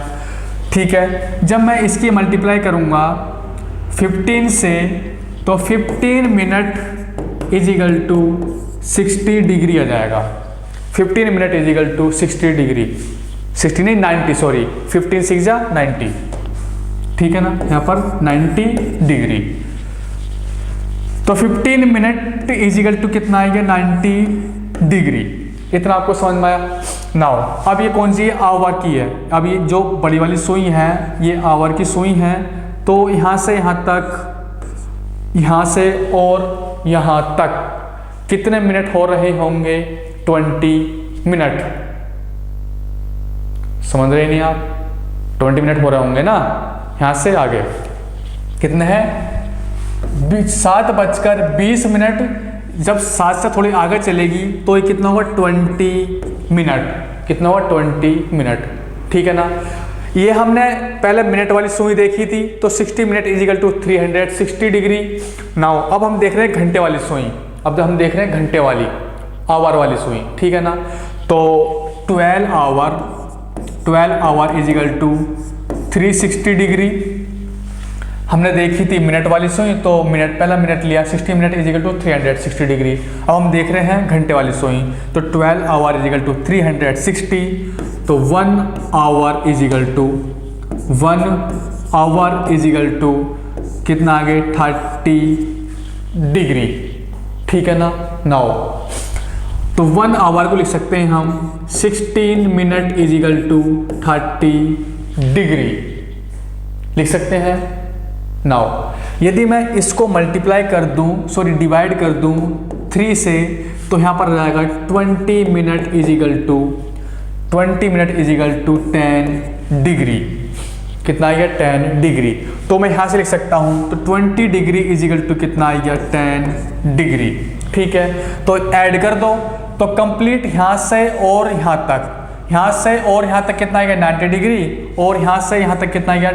ठीक है। जब मैं इसकी मल्टीप्लाई करूँगा 15 से, तो 15 मिनट इजिकल टू 60 डिग्री आ जाएगा। 15 मिनट इजिकल टू 60 डिग्री, 60 नहीं 90, सॉरी, 15 6 जा 90, ठीक है ना। यहाँ पर 90 डिग्री। तो 15 मिनट इजिकल टू कितना आएगा, 90 डिग्री। इतना आपको समझ में आया? नाउ अब ये कौन सी है, आवर की है। अब ये जो बड़ी वाली सुई है ये आवर की सुई है। तो यहाँ से यहाँ तक, यहाँ से और यहाँ तक कितने मिनट हो रहे होंगे, 20 मिनट। समझ रहे नहीं आप? 20 मिनट हो रहे होंगे ना। यहाँ से आगे कितने हैं, 7:20। जब 7 से थोड़ी आगे चलेगी तो ये कितना होगा, 20 मिनट। कितना होगा, 20 मिनट, ठीक है ना। ये हमने पहले मिनट वाली सुई देखी थी, तो 60 minute is equal to 360 degree. Now अब हम देख रहे हैं घंटे वाली सुई। अब हम देख रहे हैं घंटे वाली, आवर वाली सुई, ठीक है ना। तो 12 आवर इजिकल टू 360 डिग्री। हमने देखी थी मिनट वाली सुई, तो पहला मिनट लिया, 60 मिनट इजिकल टू 360 डिग्री। अब हम देख रहे हैं घंटे वाली सुई, तो 12 आवर इजिकल टू 360, तो 1 आवर इजिकल टू कितना आगे, 30 डिग्री, ठीक है ना। नाउ तो 1 आवर को लिख सकते हैं हम 16 मिनट इजिकल टू 30 डिग्री, लिख सकते हैं। नाउ यदि मैं इसको मल्टीप्लाई कर दूं, डिवाइड कर दूं 3 से, तो यहाँ पर जाएगा 20 मिनट इजिकल टू 10 डिग्री। कितना आ गया? 10 डिग्री। तो मैं यहाँ से लिख सकता हूँ, तो 20 डिग्री इजिकल टू कितना आ गया? 10 डिग्री। ठीक है, तो ऐड कर दो, तो कंप्लीट यहाँ से और यहाँ तक, यहाँ से और यहाँ तक कितना आ गया? 90 डिग्री, और यहाँ से यहाँ तक कितना आ गया?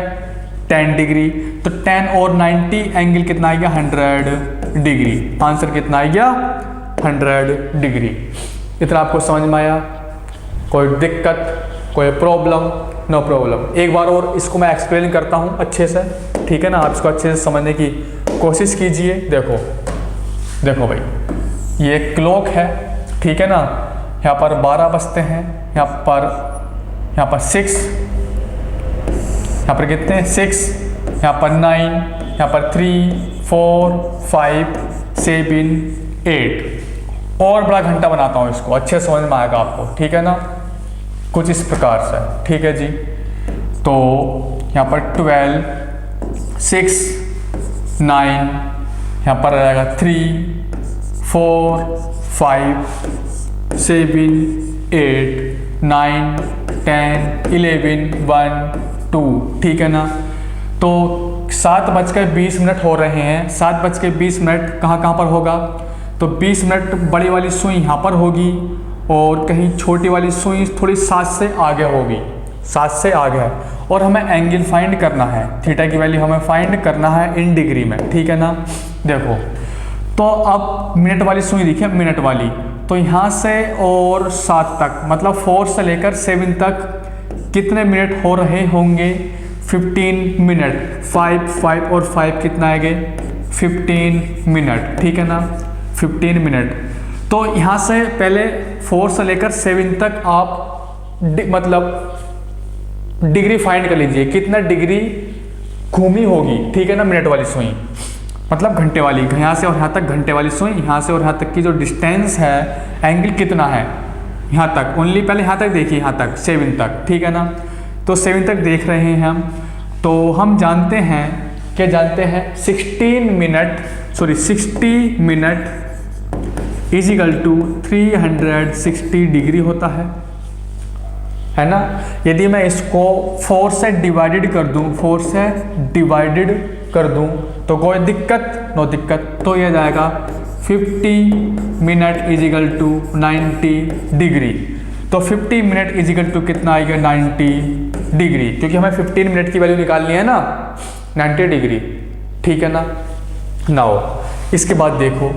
10 डिग्री। तो 10 और 90 एंगल कितना आ गया? 100 डिग्री। आंसर कितना आ गया? 100 डिग्री। इतना आपको समझ में आया? कोई दिक्कत, कोई प्रॉब्लम? No problem. एक बार और इसको मैं एक्सप्लेन करता हूँ अच्छे से, ठीक है ना? आप इसको अच्छे से समझने की कोशिश कीजिए। देखो भाई, ये क्लॉक है, ठीक है ना? यहाँ पर 12 बजते हैं, यहाँ पर 6, यहाँ पर कितने हैं? 6, यहाँ पर 9, यहाँ पर 3, 4, 5, 7, 8। और बड़ा घंटा बनाता हूँ इसको, अच्छे समझ में आएगा आपको, ठीक है ना? कुछ इस प्रकार से, ठीक है जी। तो यहाँ पर 12, 6, 9, यहाँ पर रहेगा 3, 4, 5, 7, 8, 9, 10, 11, 1, 2, ठीक है ना? तो 7:20 हो रहे हैं। 7:20 कहाँ पर होगा? तो 20 मिनट बड़ी वाली सुई यहाँ पर होगी, और कहीं छोटी वाली सुई थोड़ी 7 से आगे होगी, 7 से आगे है। और हमें एंगल फाइंड करना है, थीटा की वैल्यू हमें फाइंड करना है इन डिग्री में, ठीक है ना? देखो, तो अब मिनट वाली सुई देखिए, मिनट वाली, तो यहाँ से और 7 तक, मतलब 4 से लेकर 7 तक कितने मिनट हो रहे होंगे? 15 मिनट। 5 और 5 कितना आएंगे? 15 मिनट, ठीक है ना? 15 मिनट। तो यहाँ से पहले 4 से लेकर 7 तक आप मतलब डिग्री फाइंड कर लीजिए, कितना डिग्री घूमी होगी, ठीक है ना? मिनट वाली सुई मतलब घंटे वाली, यहाँ से और यहाँ तक घंटे वाली सुई, यहाँ से और यहाँ तक की जो डिस्टेंस है, एंगल कितना है यहाँ तक? ओनली पहले यहाँ तक देखिए, यहाँ तक 7 तक, ठीक है ना? तो 7 तक देख रहे हैं हम, तो हम जानते हैं, क्या जानते हैं? 60 मिनट इजिकल टू 360 डिग्री होता है ना? यदि मैं इसको 4 से डिवाइडेड कर दूं, 4 से डिवाइडेड कर दूं, तो कोई दिक्कत? नो दिक्कत। तो यह जाएगा 50 मिनट इजिकल टू 90 डिग्री। तो 50 मिनट इजिकल टू कितना आएगा? 90 डिग्री, क्योंकि हमें 15 मिनट की वैल्यू निकालनी है ना, 90 डिग्री, ठीक है ना? नाउ इसके बाद देखो,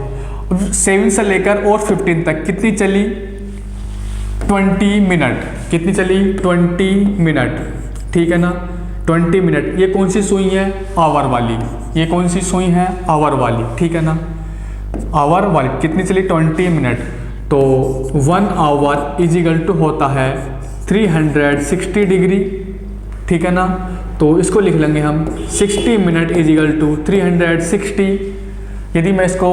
7 से लेकर और 15 तक कितनी चली? 20 मिनट। कितनी चली? 20 मिनट, ठीक है ना? 20 मिनट। ये कौन सी सुई है? आवर वाली। ये कौन सी सुई है? आवर वाली, ठीक है ना? आवर वाली कितनी चली? 20 मिनट। तो 1 आवर इजिकल टू होता है 360 डिग्री, ठीक है ना? तो इसको लिख लेंगे हम 60 मिनट इजिकल टू 360। यदि मैं इसको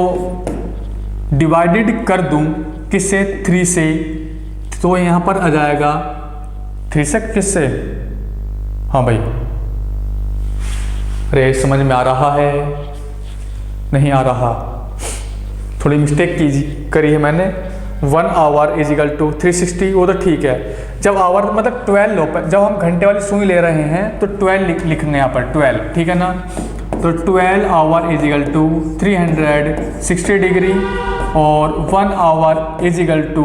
डिवाइडेड कर दूं किससे? 3 से, तो यहाँ पर आ जाएगा 3 से किससे? हाँ भाई, अरे समझ में आ रहा है? नहीं आ रहा, थोड़ी मिस्टेक करी है मैंने। 1 आवर इजिकल टू 360, वो तो ठीक है। जब आवर मतलब 12 लो, जब हम घंटे वाली सुई ले रहे हैं तो 12 लिखने यहाँ पर 12, ठीक है ना? तो 12 आवर इजिकल टू 360 डिग्री, और 1 आवर इजिकल टू,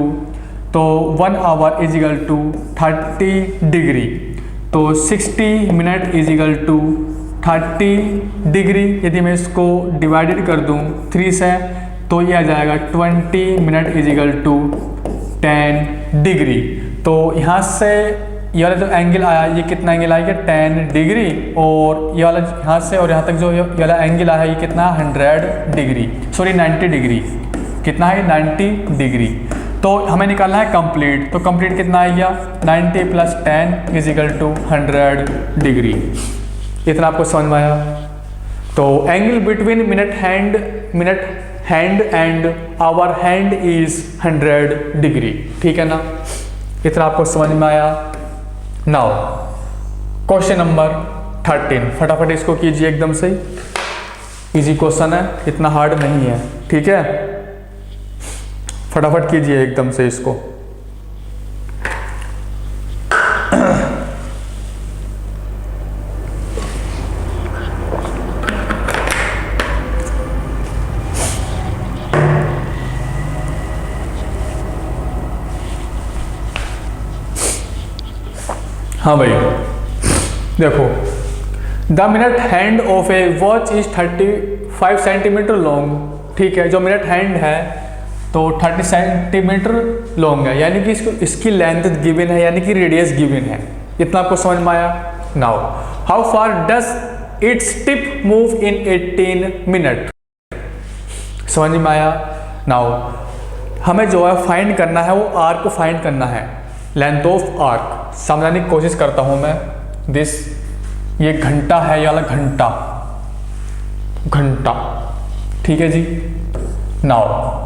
तो 1 आवर इजिकल टू 30 डिग्री। तो 60 मिनट इजिकल टू 30 डिग्री। यदि मैं इसको डिवाइडेड कर दूं 3 से, तो ये आ जाएगा 20 मिनट इजिकल टू 10 डिग्री। तो यहाँ से ये वाला जो एंगल आया, ये कितना एंगल आएगा? 10 डिग्री। और ये वाला यहाँ से और यहाँ तक जो ये वाला एंगल आया, ये कितना? 100 डिग्री, सॉरी 90 डिग्री। कितना है? 90 डिग्री। तो हमें निकालना है कंप्लीट। तो कंप्लीट कितना आएगा? 90 + 10 इजिकल टू 100 डिग्री। इतना आपको समझ में आया? तो angle between minute hand and hour hand is 100 degree, ठीक है ना? इतना आपको समझ में आया? नाउ क्वेश्चन नंबर 13, फटाफट इसको कीजिए, एकदम से इजी क्वेश्चन है, इतना हार्ड नहीं है, ठीक है? फटाफट कीजिए एकदम से इसको। हाँ भाई देखो, the minute hand of A watch is 35 centimetre long. ठीक है, जो मिनट हैंड है तो 30 सेंटीमीटर लॉन्ग है, यानी कि इसकी लेंथ गिवन है, यानी कि रेडियस गिवन है। इतना आपको समझ में आया। Now how far does its tip move in 18 minute. समझ में आया। नाउ हमें जो है फाइंड करना है, वो आर्क को फाइंड करना है, लेंथ ऑफ आर्क। समझाने की कोशिश करता हूं मैं। ये घंटा है, ये वाला घंटा। ठीक है जी। नाउ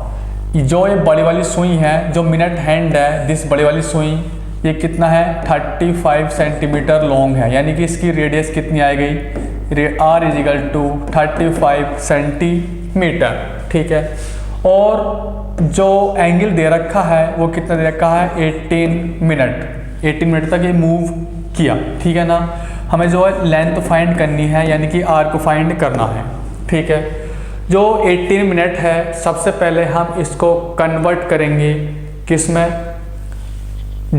जो ये बड़ी वाली सुई है, जो मिनट हैंड है, दिस बड़ी वाली सुई, ये कितना है 35 सेंटीमीटर लॉन्ग है, यानी कि इसकी रेडियस कितनी आ गई, R = 35 सेंटीमीटर। ठीक है, और जो एंगल दे रखा है वो कितना दे रखा है 18 मिनट तक ये मूव किया। ठीक है ना। हमें जो है लेंथ फाइंड करनी है, यानी कि आर को फाइंड करना है। ठीक है, जो 18 मिनट है, सबसे पहले हम इसको कन्वर्ट करेंगे किस में,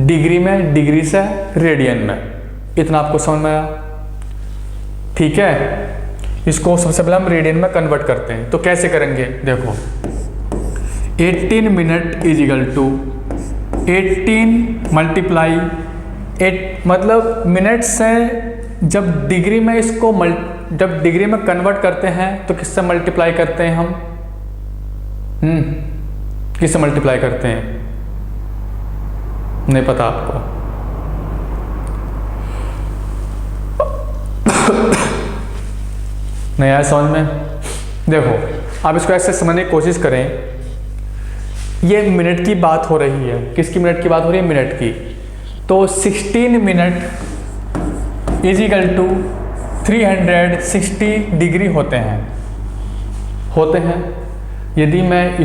डिग्री में, डिग्री से रेडियन में। इतना आपको समझ में आया। ठीक है, इसको सबसे पहले हम रेडियन में कन्वर्ट करते हैं। तो कैसे करेंगे देखो, 18 मिनट = 18 मल्टीप्लाई 8, मतलब मिनट से जब डिग्री में इसको जब डिग्री में कन्वर्ट करते हैं तो किससे मल्टीप्लाई करते हैं हम, किससे मल्टीप्लाई करते हैं, नहीं पता आपको। नहीं आया समझ में। देखो आप इसको ऐसे समझने की कोशिश करें, ये मिनट की बात हो रही है। किसकी मिनट की बात हो रही है, मिनट की। तो 16 मिनट = 360 डिग्री होते हैं। यदि मैं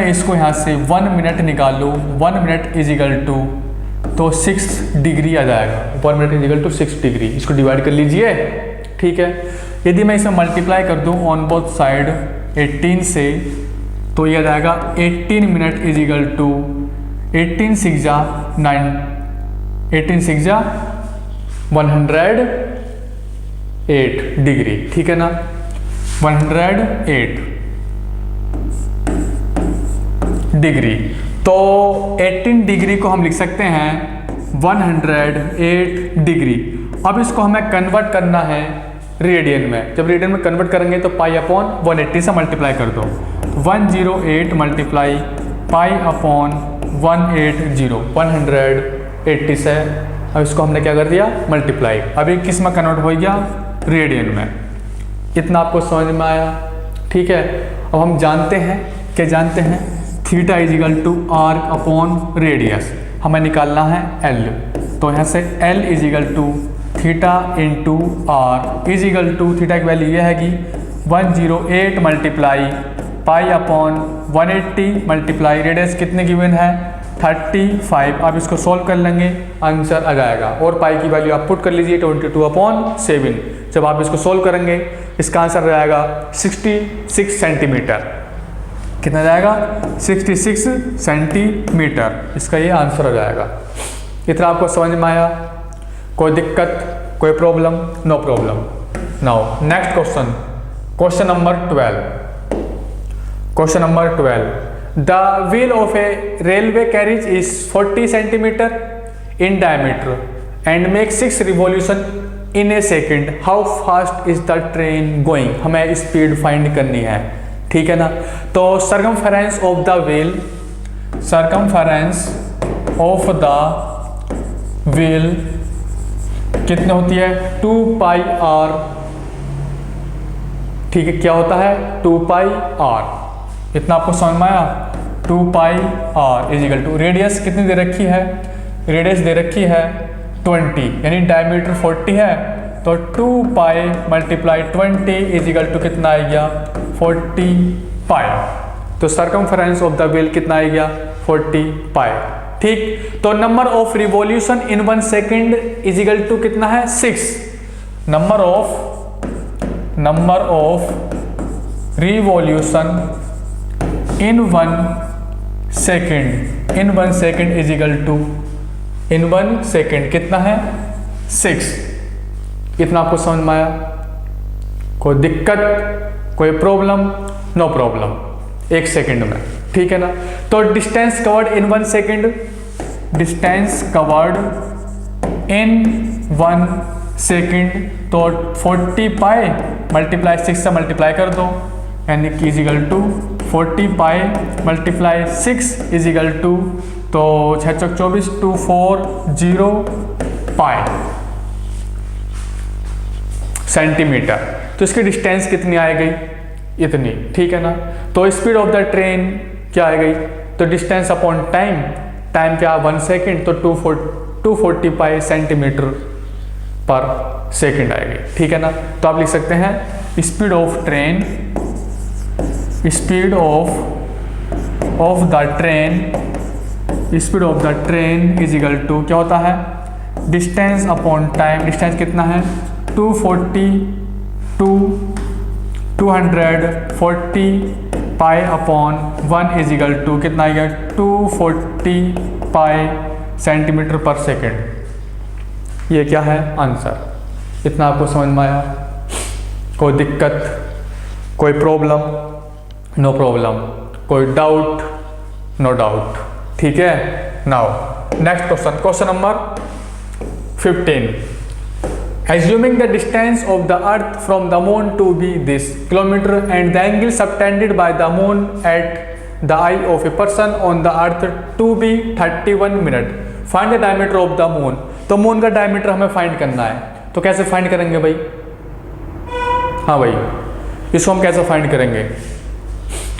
इसको यहाँ से 1 मिनट निकालूँ, 1 मिनट = तो 6 डिग्री आ जाएगा। 1 मिनट = 6 डिग्री। इसको डिवाइड कर लीजिए। ठीक है, यदि मैं इसे मल्टीप्लाई कर दूँ ऑन बोथ साइड 18 से, तो ये आ जाएगा 18 मिनट = 18 × 6 = 9, 18 × 6 = 108 डिग्री। ठीक है ना, 108 डिग्री। तो 18 डिग्री को हम लिख सकते हैं 108 डिग्री। अब इसको हमें कन्वर्ट करना है रेडियन में। जब रेडियन में कन्वर्ट करेंगे तो π/180 से मल्टीप्लाई कर दो। 108 मल्टीप्लाई π/180, 180 से। अब इसको हमने क्या कर दिया, मल्टीप्लाई। अभी किस में कन्वर्ट हो गया, रेडियन में। इतना आपको समझ में आया। ठीक है, अब हम जानते हैं थीटा = आर्क/रेडियस। हमें निकालना है L। तो यहाँ से L = theta into R theta की वैल्यू ये है कि 108 मल्टीप्लाई π/180 मल्टीप्लाई रेडियस कितने गिवन है 35। आप इसको सॉल्व कर लेंगे, आंसर आ जाएगा। और पाई की वैल्यू आप पुट कर लीजिए 22/7। जब आप इसको सॉल्व करेंगे इसका आंसर आ जाएगा 66 सेंटीमीटर। कितना जाएगा, 66 सेंटीमीटर। इसका ये आंसर आ जाएगा। इतना आपको समझ में आया, कोई दिक्कत, कोई problem? No problem. Now next question number 12। Question number 12, the wheel of a railway carriage is 40 centimetre in diameter and make 6 revolution in a second. How fast is the train going. हमें स्पीड फाइंड करनी है। ठीक है ना। तो सर्कमफेरेंस ऑफ द व्हील, कितनी होती है 2πr। ठीक है, क्या होता है 2πr। इतना आपको समझ में आया। 2πr = रेडियस कितनी दे रखी है, रेडियस दे रखी है 20, यानी डायमीटर 40 है। तो 2π × 20 = कितना आ गया 40π। तो सर्कमफरेंस ऑफ द व्हील कितना आ गया 40 पाई। ठीक, तो number of revolution in 1 second is equal to कितना है 6। Number of revolution in 1 second is equal to in 1 second कितना है 6। इतना आपको समझ में आया? कोई दिक्कत, कोई प्रॉब्लम? नो प्रॉब्लम, 1 सेकेंड में, ठीक है ना। तो distance covered in 1 second, distance covered in 1 second, तो 40 पाई मल्टीप्लाई 6 से मल्टीप्लाई कर दो, यानी कि is equal to 40 pi multiply 6 is equal to, तो 6 × 24 240 पाई सेंटीमीटर। तो इसकी डिस्टेंस कितनी आ गई? इतनी, ठीक है ना। तो स्पीड ऑफ द ट्रेन क्या आ गई? तो डिस्टेंस अपॉन टाइम, टाइम क्या 1 सेकेंड, तो 240 पाई सेंटीमीटर पर सेकेंड आएगी, ठीक है ना। तो आप लिख सकते हैं speed of train, speed of the train is equal to क्या होता है? डिस्टेंस अपॉन टाइम, डिस्टेंस कितना है 240 pi upon 1 is equal to कितना आएगा 240 पाई सेंटीमीटर पर सेकेंड। ये क्या है? आंसर। इतना आपको समझ में आया? कोई दिक्कत, कोई प्रॉब्लम? नो प्रॉब्लम, कोई डाउट? नो डाउट, ठीक है। Now next question number 15। Assuming the distance of the earth from the moon to be this kilometer and the angle subtended by the moon at the eye of a person on the earth to be 31 minute, find the diameter of the moon। तो मून का डायमीटर हमें फाइंड करना है, तो कैसे फाइंड करेंगे भाई? हाँ भाई, इसको हम कैसे फाइंड करेंगे?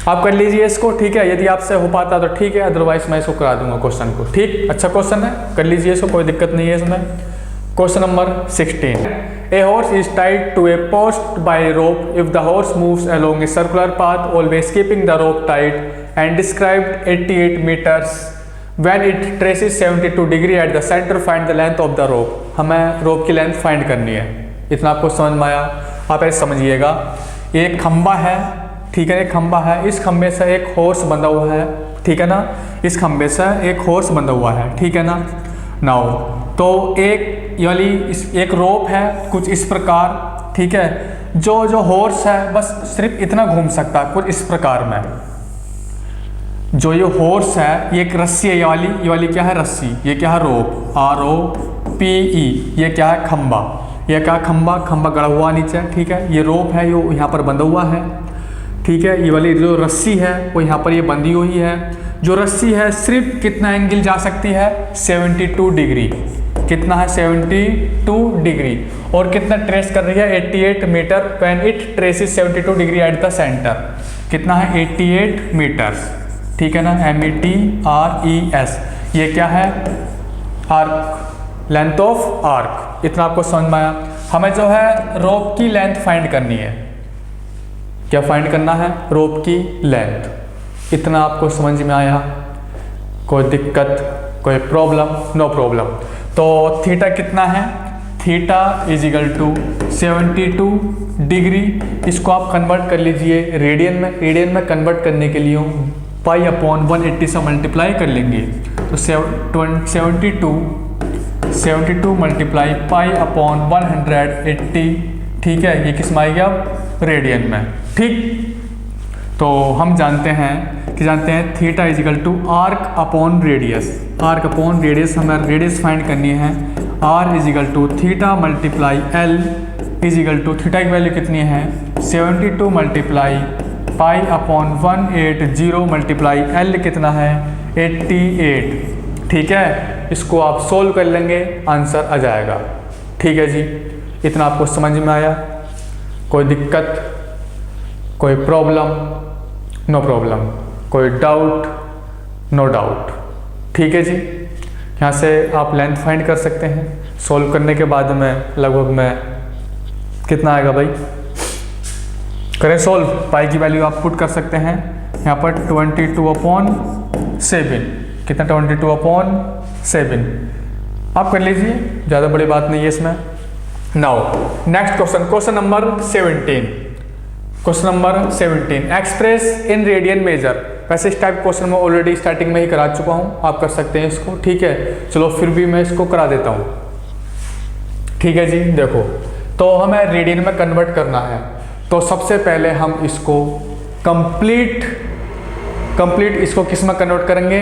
आप कर लीजिए इसको, ठीक है। यदि आपसे हो पाता तो ठीक है, अदरवाइज मैं इसको करा दूंगा क्वेश्चन को, ठीक। अच्छा क्वेश्चन है, कर लीजिए इसको, कोई दिक्कत नहीं है इसमें। Question number 16। A horse is tied to a post by a rope. If the horse moves along a circular path, always keeping the rope tight, and described 88 meters, when it traces 72 degree at the center, find the length of the rope। हमें रोप की लेंथ फाइंड करनी है। इतना आपको समझ में आया? आप ऐसे समझिएगा, एक खंबा है, ठीक है, एक खंबा है, इस खंबे से एक हॉर्स बंधा हुआ है, ठीक है ना। इस खंबे से एक हॉर्स बंधा हुआ है, ठीक है ना। नाउ तो एक रोप है कुछ इस प्रकार, ठीक है। जो हॉर्स है बस सिर्फ इतना घूम सकता है, कुछ इस प्रकार में। जो ये हॉर्स है, ये एक रस्सी है, ये वाली क्या है? रस्सी। ये क्या है? रोप, ROPE। ये क्या है? खंबा। ये क्या? खंबा गड़ा हुआ नीचे, ठीक है। ये रोप है, ये यहाँ पर बंधा हुआ है, ठीक है। ये वाली जो रस्सी है वो यहाँ पर ये बंधी हुई है। जो रस्सी है सिर्फ कितना एंगल जा सकती है? 72 डिग्री। कितना है? 72 डिग्री। और कितना ट्रेस कर रही है? 88 metre. When it traces 72 degree at the centre, कितना है? 88 मीटर्स, ठीक है ना। METRES। ये क्या है? Arc, length of arc. इतना आपको समझ में आया? हमें जो है रोप की लेंथ फाइंड करनी है। क्या फाइंड करना है? रोप की लेंथ। इतना आपको समझ में आया? कोई दिक्कत, कोई प्रॉब्लम? No problem. तो थीटा कितना है? Theta is equal to 72 degree. इसको आप कन्वर्ट कर लीजिए रेडियन में। रेडियन में कन्वर्ट करने के लिए पाई अपॉन 180 से मल्टीप्लाई कर लेंगे, तो 72 मल्टीप्लाई पाई अपॉन 180, ठीक है। ये किस में आएगा? रेडियन में, ठीक। तो हम जानते हैं theta is equal to arc upon radius. Arc upon radius, हमें रेडियस फाइंड करनी है। R is equal to theta multiply L is equal to, theta की वैल्यू कितनी है? 72 multiply pi upon 180 multiply L कितना है? 88, ठीक है। इसको आप सोल्व कर लेंगे, आंसर आ जाएगा, ठीक है जी। इतना आपको समझ में आया? कोई दिक्कत, कोई प्रॉब्लम? नो प्रॉब्लम, कोई डाउट? नो डाउट, ठीक है जी। यहाँ से आप लेंथ फाइंड कर सकते हैं। सॉल्व करने के बाद में लगभग में कितना आएगा भाई? करें सॉल्व। पाई की वैल्यू आप पुट कर सकते हैं यहाँ पर 22/7, कितना 22/7, आप कर लीजिए, ज़्यादा बड़ी बात नहीं है इसमें। Now next question, question number 17, question number 17, express in radian major. वैसे इस टाइप क्वेश्चन मैं ऑलरेडी स्टार्टिंग में ही करा चुका हूँ, आप कर सकते हैं इसको, ठीक है। चलो फिर भी मैं इसको करा देता हूँ, ठीक है जी। देखो, तो हमें रेडियन में कन्वर्ट करना है, तो सबसे पहले हम इसको कंप्लीट इसको किस में कन्वर्ट करेंगे,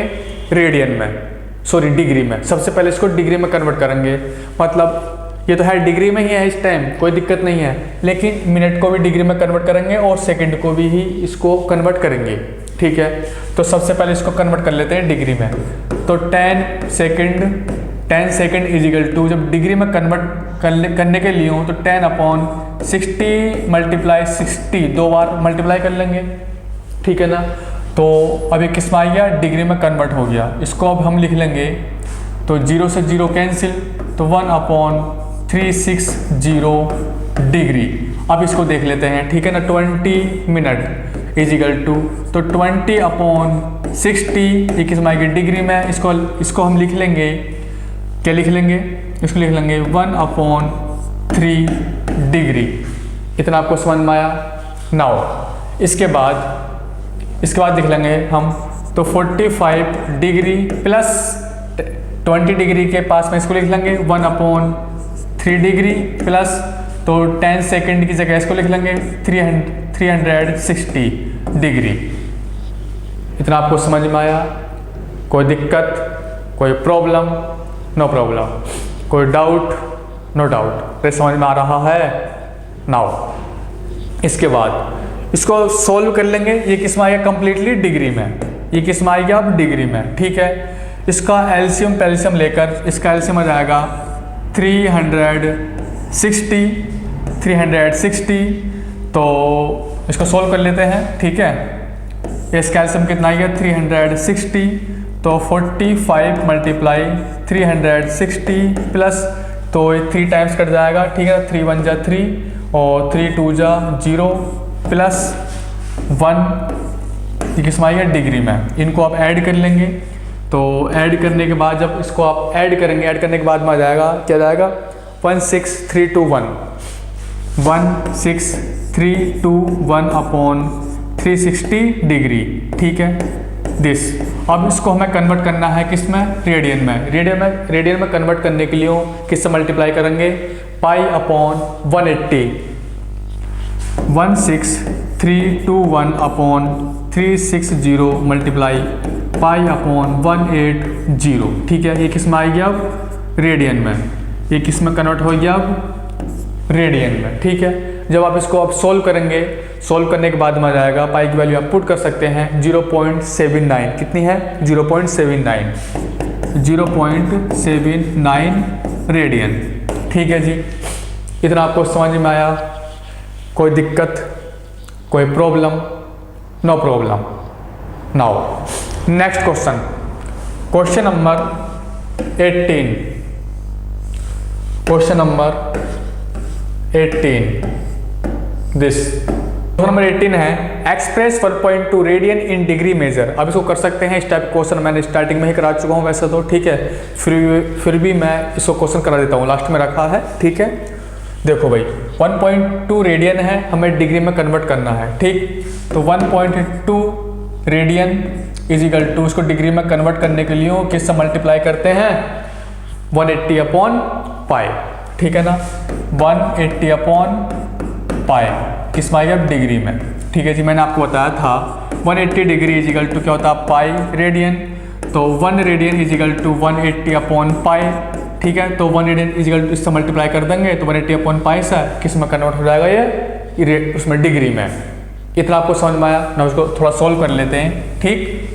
रेडियन में, सॉरी डिग्री में। सबसे पहले इसको डिग्री में कन्वर्ट करेंगे, मतलब ये तो है डिग्री में ही है इस टाइम, कोई दिक्कत नहीं है, लेकिन मिनट को भी डिग्री में कन्वर्ट करेंगे और सेकंड को भी ही इसको कन्वर्ट करेंगे, ठीक है। तो सबसे पहले इसको कन्वर्ट कर लेते हैं डिग्री में। तो 10 सेकेंड इजिकल टू, जब डिग्री में कन्वर्ट करने के लिए हो तो 10/60 मल्टीप्लाई 60, 2 बार मल्टीप्लाई कर लेंगे, ठीक है ना। तो अब ये किस में आ गया, डिग्री में कन्वर्ट हो गया। इसको अब हम लिख लेंगे, तो 0 से 0 कैंसिल, तो 1/360 डिग्री। अब इसको देख लेते हैं, ठीक है ना। 20 मिनट इजिकल टू, तो 20/60 ये किस में आएगी, डिग्री में। इसको हम लिख लेंगे, क्या लिख लेंगे, इसको लिख लेंगे 1/3 डिग्री। इतना आपको समझ में आया। नाउ इसके बाद लिख लेंगे हम, तो 45 डिग्री प्लस 20 डिग्री के पास में इसको लिख लेंगे 1/3 डिग्री प्लस, तो 10 सेकेंड की जगह इसको लिख लेंगे 360 डिग्री। इतना आपको समझ में आया, कोई दिक्कत, कोई प्रॉब्लम, नो प्रॉब्लम, कोई डाउट, नो डाउट, तो समझ में आ रहा है। नाउ इसके बाद इसको सोल्व कर लेंगे। ये किस में आएगा, कंप्लीटली डिग्री में, ये किस में आएगा, अब डिग्री में, ठीक है। इसका एलसीएम पैल्सियम लेकर इसका एलसीएम आ जाएगा 360, तो इसको सोल्व कर लेते हैं, ठीक है। इसका एलसीएम कितना आएगा, 360, तो 45 मल्टीप्लाई 360 प्लस, तो 3 टाइम्स कट जाएगा, ठीक है। 3 1 जा 3 और 3 2 जा 0 प्लस 1, ये किस में आएगा, डिग्री में। इनको आप ऐड कर लेंगे, तो ऐड करने के बाद जब इसको आप ऐड करेंगे, ऐड करने के बाद में आ जाएगा, क्या जाएगा, 16321/360 डिग्री, ठीक है। दिस, अब इसको हमें कन्वर्ट करना है किस में, रेडियन में। रेडियन में कन्वर्ट करने के लिए किस से मल्टीप्लाई करेंगे, π/180, 16321/360 मल्टीप्लाई π/180, ठीक है। ये किस में आएगी, अब रेडियन में। ये किस में कन्वर्ट हो गया, अब रेडियन में, ठीक है। जब आप इसको अब सोल्व करेंगे, सोल्व करने के बाद में आ जाएगा, पाई की वैल्यू आप पुट कर सकते हैं 0.79, कितनी है, 0.79 रेडियन, ठीक है जी। इतना आपको समझ में आया, कोई दिक्कत, कोई problem, no problem. Now next question, question number 18, question number 18 this, question number 18 है, express 1.2 radian in degree measure. अब इसको कर सकते हैं, इस टाइप क्वेश्चन मैंने स्टार्टिंग में ही करा चुका हूँ वैसे तो, ठीक है। फिर भी मैं इसको क्वेश्चन करा देता हूँ, लास्ट में रखा है, ठीक है। देखो भाई, 1.2 रेडियन है, हमें डिग्री में कन्वर्ट करना है, ठीक। तो 1.2 रेडियन इजिकल टू, इसको डिग्री में कन्वर्ट करने के लिए किससे मल्टीप्लाई करते हैं, 180/π, ठीक है ना। 180/π किस में आएगा, डिग्री में, ठीक है जी। मैंने आपको बताया था 180 डिग्री इजिकल टू क्या होता है, पाई रेडियन। तो 1 रेडियन इजिकल टू 180/π, ठीक है। तो 1 रेडियन इजिकल टू इससे मल्टीप्लाई कर देंगे, तो 180/π से किस में कन्वर्ट हो जाएगा, ये उसमें डिग्री में। इतना आपको समझ में आया ना। उसको थोड़ा सोल्व कर लेते हैं, ठीक।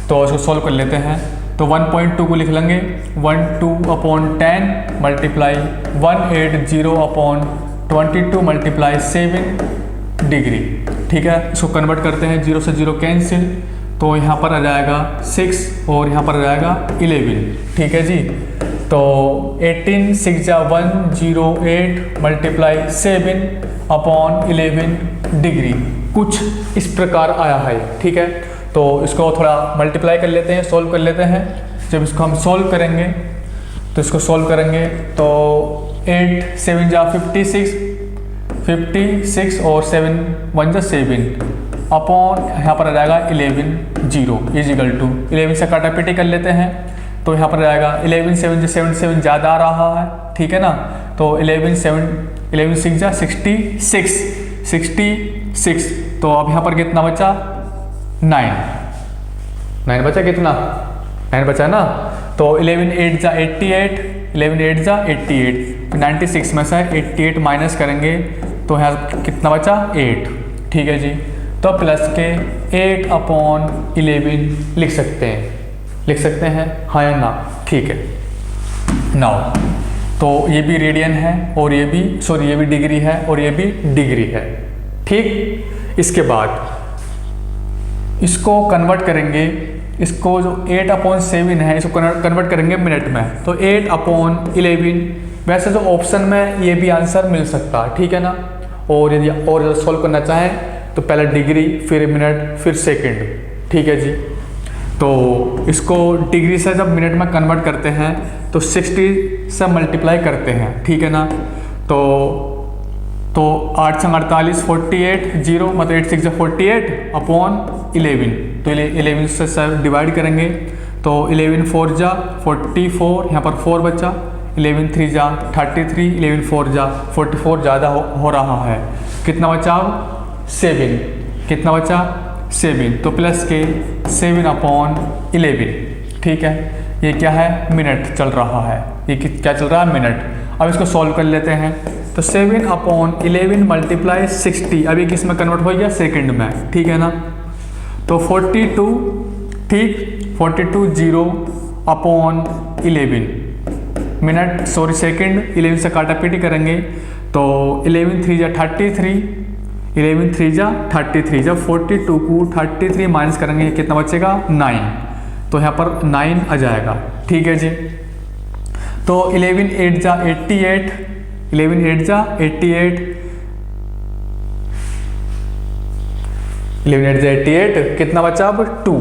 तो उसको सोल्व कर लेते हैं, तो 1.2 को लिख लेंगे 12/10 मल्टीप्लाई 180/22 मल्टीप्लाई 7 डिग्री, ठीक है। इसको कन्वर्ट करते हैं, 0 से 0 कैंसिल, तो यहाँ पर आ जाएगा 6 और यहाँ पर आ जाएगा 11, ठीक है जी। तो 18 6 जा 108 मल्टीप्लाई 7/11 डिग्री, कुछ इस प्रकार आया है, ठीक है। तो इसको थोड़ा मल्टीप्लाई कर लेते हैं, सोल्व कर लेते हैं। जब इसको हम सोल्व करेंगे तो इसको सोल्व करेंगे तो 8 7 जा 56 और 7 1 जा 7 अपॉन यहाँ पर आ जाएगा 11 0 इजिकल टू 11 से काटापीटी कर लेते हैं। तो यहाँ पर आएगा 11 7 जा 77 ज़्यादा आ रहा है, ठीक है ना। तो 11 6 जा 66। तो अब यहाँ पर कितना बचा 9 बचा, कितना 9 बचा ना। तो 11 8 जा 88, 11 8 जा 88, तो 96 में से 88 माइनस करेंगे तो यहाँ कितना बचा 8, ठीक है जी। तो प्लस के 8 अपॉन 11 लिख सकते हैं हाँ या ना, ठीक है। नाउ तो ये भी रेडियन है और ये भी डिग्री है और ये भी डिग्री है, ठीक। इसके बाद इसको कन्वर्ट करेंगे, इसको जो 8/7 है इसको कन्वर्ट करेंगे मिनट में। तो 8/11, वैसे तो ऑप्शन में ये भी आंसर मिल सकता है, ठीक है ना। और यदि और सॉल्व करना चाहें तो पहले डिग्री, फिर मिनट, फिर सेकंड, ठीक है जी। तो इसको डिग्री से जब मिनट में कन्वर्ट करते हैं तो 60 से मल्टीप्लाई करते हैं, ठीक है ना। तो 8 से 48 48 0 मतलब 8 6 48 अपॉन 11। तो 11 से डिवाइड करेंगे तो 11 4 जा 44, यहाँ पर 4 बचा। 11 3 जा 33, 11 4 जा 44 ज़्यादा हो रहा है। कितना बचा अब 7, कितना बचा 7। तो प्लस के 7/11, ठीक है। ये क्या है मिनट चल रहा है, ये क्या चल रहा है मिनट। अब इसको सॉल्व कर लेते हैं। तो 7/11 मल्टीप्लाई 60, अभी किस में कन्वर्ट हो गया सेकंड में, ठीक है ना। तो 42, ठीक 42 0/11 मिनट, सॉरी सेकंड। 11 से काटापीटी करेंगे तो 11 3 जा 33, 11 3 जा 33। जब 42 को 33 माइनस करेंगे कितना बचेगा 9, तो यहाँ पर 9 आ जाएगा, ठीक है जी। तो 11 8 जा 88, 11 8 जा 88, 11 8 जा 88, कितना बचा अब 2,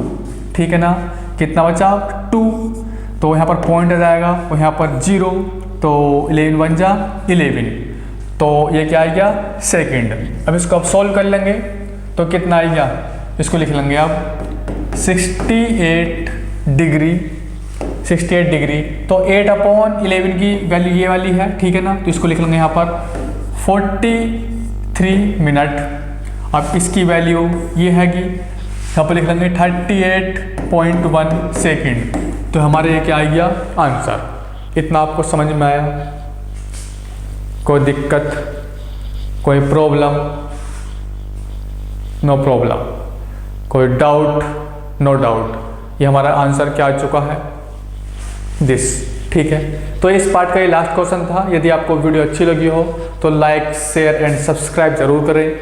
ठीक है ना। कितना बचा 2, तो यहाँ पर पॉइंट आ जाएगा और यहाँ पर 0, तो 11 1 जा 11, तो ये क्या आएगा सेकंड। अब इसको अब सॉल्व कर लेंगे तो कितना आएगा, इसको लिख लेंगे अब 68 डिग्री। तो 8/11 की वैल्यू ये वाली है, ठीक है ना। तो इसको लिख लेंगे यहाँ पर 43 मिनट। अब इसकी वैल्यू ये हैगी, यहाँ पर लिख लेंगे 38.1 सेकेंड। तो हमारे ये क्या आ गया आंसर। इतना आपको समझ में आया? कोई दिक्कत, कोई प्रॉब्लम? No problem. कोई डाउट? No doubt. ये हमारा आंसर क्या आ चुका है, दिस, ठीक है। तो इस पार्ट का ये लास्ट क्वेश्चन था। यदि आपको वीडियो अच्छी लगी हो तो लाइक, शेयर एंड सब्सक्राइब जरूर करें।